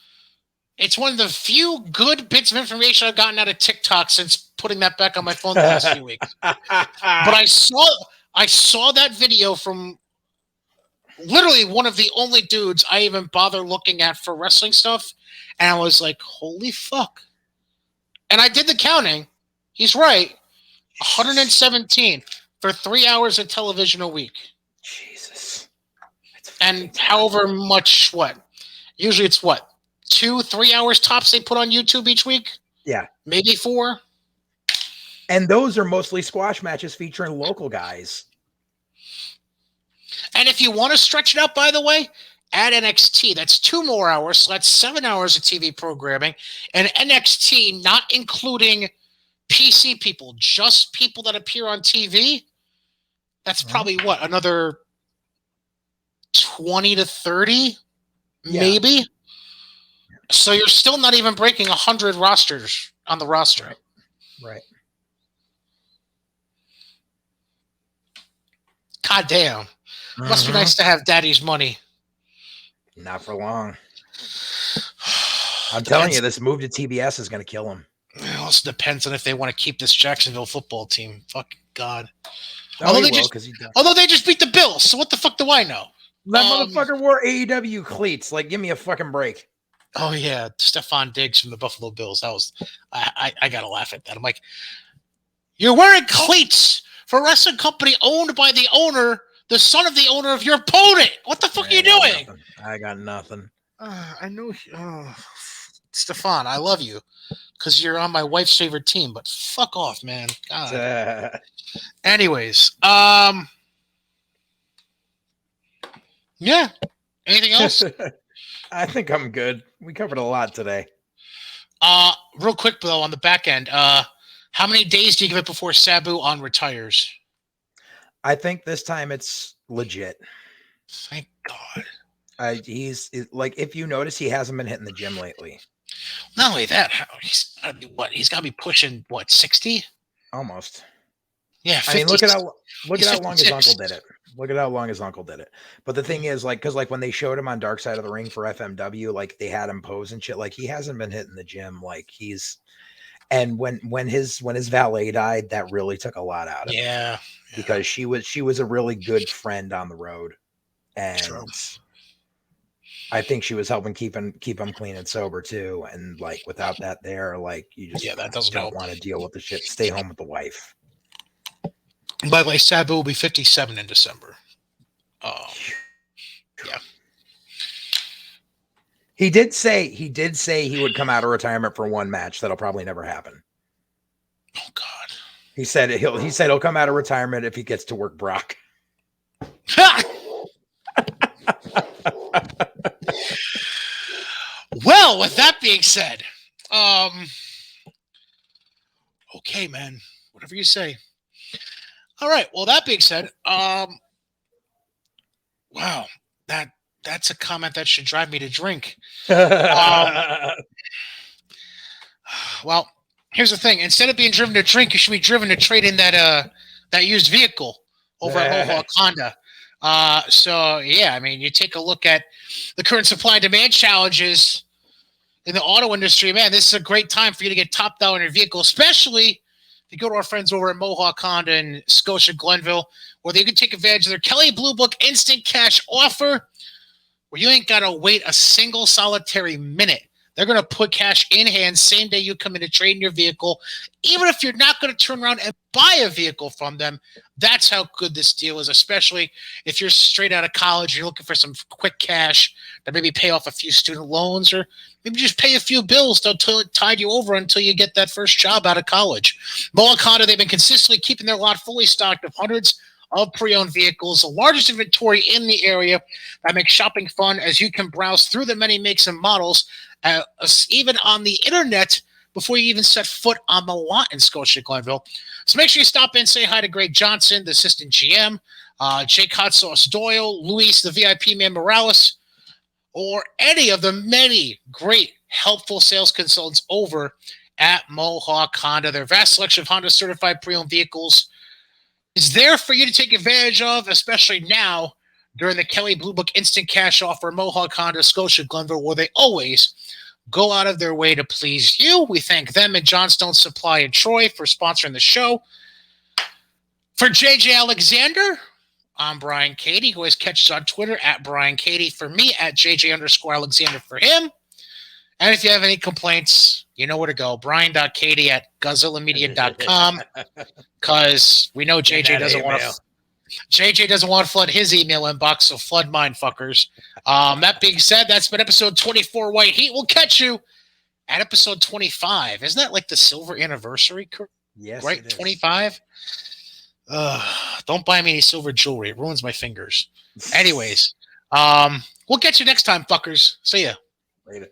A: It's one of the few good bits of information I've gotten out of TikTok since putting that back on my phone the last few weeks. But I saw that video from literally one of the only dudes I even bother looking at for wrestling stuff. And I was like, holy fuck. And I did the counting. He's right. 117 for 3 hours of television a week.
B: Jesus.
A: And however much, usually it's 2-3 hours tops they put on YouTube each week?
B: Yeah.
A: Maybe 4.
B: And those are mostly squash matches featuring local guys.
A: And if you want to stretch it out, by the way, add NXT. That's 2 more hours. So that's 7 hours of TV programming. And NXT, not including PC people, just people that appear on TV. That's probably another 20 to 30, maybe. So you're still not even breaking 100 rosters on the roster.
B: Right.
A: God damn. Must be nice to have daddy's money.
B: Not for long. I'm telling you, this move to TBS is going to kill him.
A: It also depends on if they want to keep this Jacksonville football team. Fucking God.
B: Although
A: they just beat the Bills, so what the fuck do I know?
B: That motherfucker wore AEW cleats. Like, give me a fucking break.
A: Oh yeah, Stephon Diggs from the Buffalo Bills. That was I gotta laugh at that. I'm like, you're wearing cleats for a wrestling company owned by the owner, the son of the owner of your opponent. What the fuck are you doing?
B: I got nothing.
A: I know, Stefan. I love you because you're on my wife's favorite team, but fuck off, man. God. Anyways, yeah. Anything else?
B: I think I'm good. We covered a lot today.
A: Real quick though, on the back end, how many days do you give it before Sabu on retires?
B: I think this time it's legit.
A: Thank God.
B: He's like, if you notice, he hasn't been hitting the gym lately.
A: Not only that, he's got to be what? He's got to be pushing what, 60?
B: Almost.
A: Yeah, 50,
B: I mean, look at how long his
A: 56.
B: uncle did it. Look at how long his uncle did it. But the thing is, like, because like when they showed him on Dark Side of the Ring for FMW, like they had him pose and shit. Like he hasn't been hitting the gym. Like he's, and when his valet died, that really took a lot out of him.
A: Yeah.
B: Because she was a really good friend on the road, and
A: True.
B: I think she was helping keep him clean and sober too. And like without that there, like you just
A: that doesn't
B: don't
A: help.
B: want to deal with the shit. Stay home with the wife.
A: By the way, Sabu will be 57 in December. Yeah.
B: He did say he would come out of retirement for one match. That'll probably never happen.
A: Oh God.
B: He said he'll come out of retirement if he gets to work Brock.
A: Well, with that being said, okay, man, whatever you say. All right. Well, that being said, wow, that's a comment that should drive me to drink. Well, here's the thing: instead of being driven to drink, you should be driven to trade in that used vehicle over at Mohawk Honda. So yeah, I mean, you take a look at the current supply and demand challenges in the auto industry, man. This is a great time for you to get topped out on your vehicle, especially if you go to our friends over at Mohawk Honda in Scotia, Glenville, where you can take advantage of their Kelly Blue Book instant cash offer, where you ain't gotta wait a single solitary minute. They're going to put cash in hand same day you come in to trade in your vehicle. Even if you're not going to turn around and buy a vehicle from them, that's how good this deal is, especially if you're straight out of college, you're looking for some quick cash to maybe pay off a few student loans or maybe just pay a few bills to tide you over until you get that first job out of college. Mohawk Honda, they've been consistently keeping their lot fully stocked of hundreds of pre-owned vehicles, the largest inventory in the area that makes shopping fun as you can browse through the many makes and models, even on the internet before you even set foot on the lot in Scotia, Glenville. So make sure you stop in, say hi to Greg Johnson, the assistant GM, Jake Hot Sauce Doyle, Luis, the VIP man Morales, or any of the many great, helpful sales consultants over at Mohawk Honda. Their vast selection of Honda certified pre-owned vehicles is there for you to take advantage of, especially now during the Kelly Blue Book instant cash offer. Mohawk Honda, Scotia, Glenville, where they always go out of their way to please you. We thank them and Johnstone Supply in Troy for sponsoring the show. For JJ Alexander, I'm Brian Cady, who always catches on Twitter at Brian Cady. For me, at JJ_Alexander for him. And if you have any complaints, you know where to go. Brian.Cady at GodzillaMedia.com, because we know JJ doesn't want to. JJ doesn't want to flood his email inbox, so flood mine, fuckers. That being said, that's been episode 24, White Heat. We'll catch you at episode 25. Isn't that like the silver anniversary?
B: Yes,
A: right? 25? Don't buy me any silver jewelry. It ruins my fingers. Anyways, we'll get you next time, fuckers. See ya.
B: Later.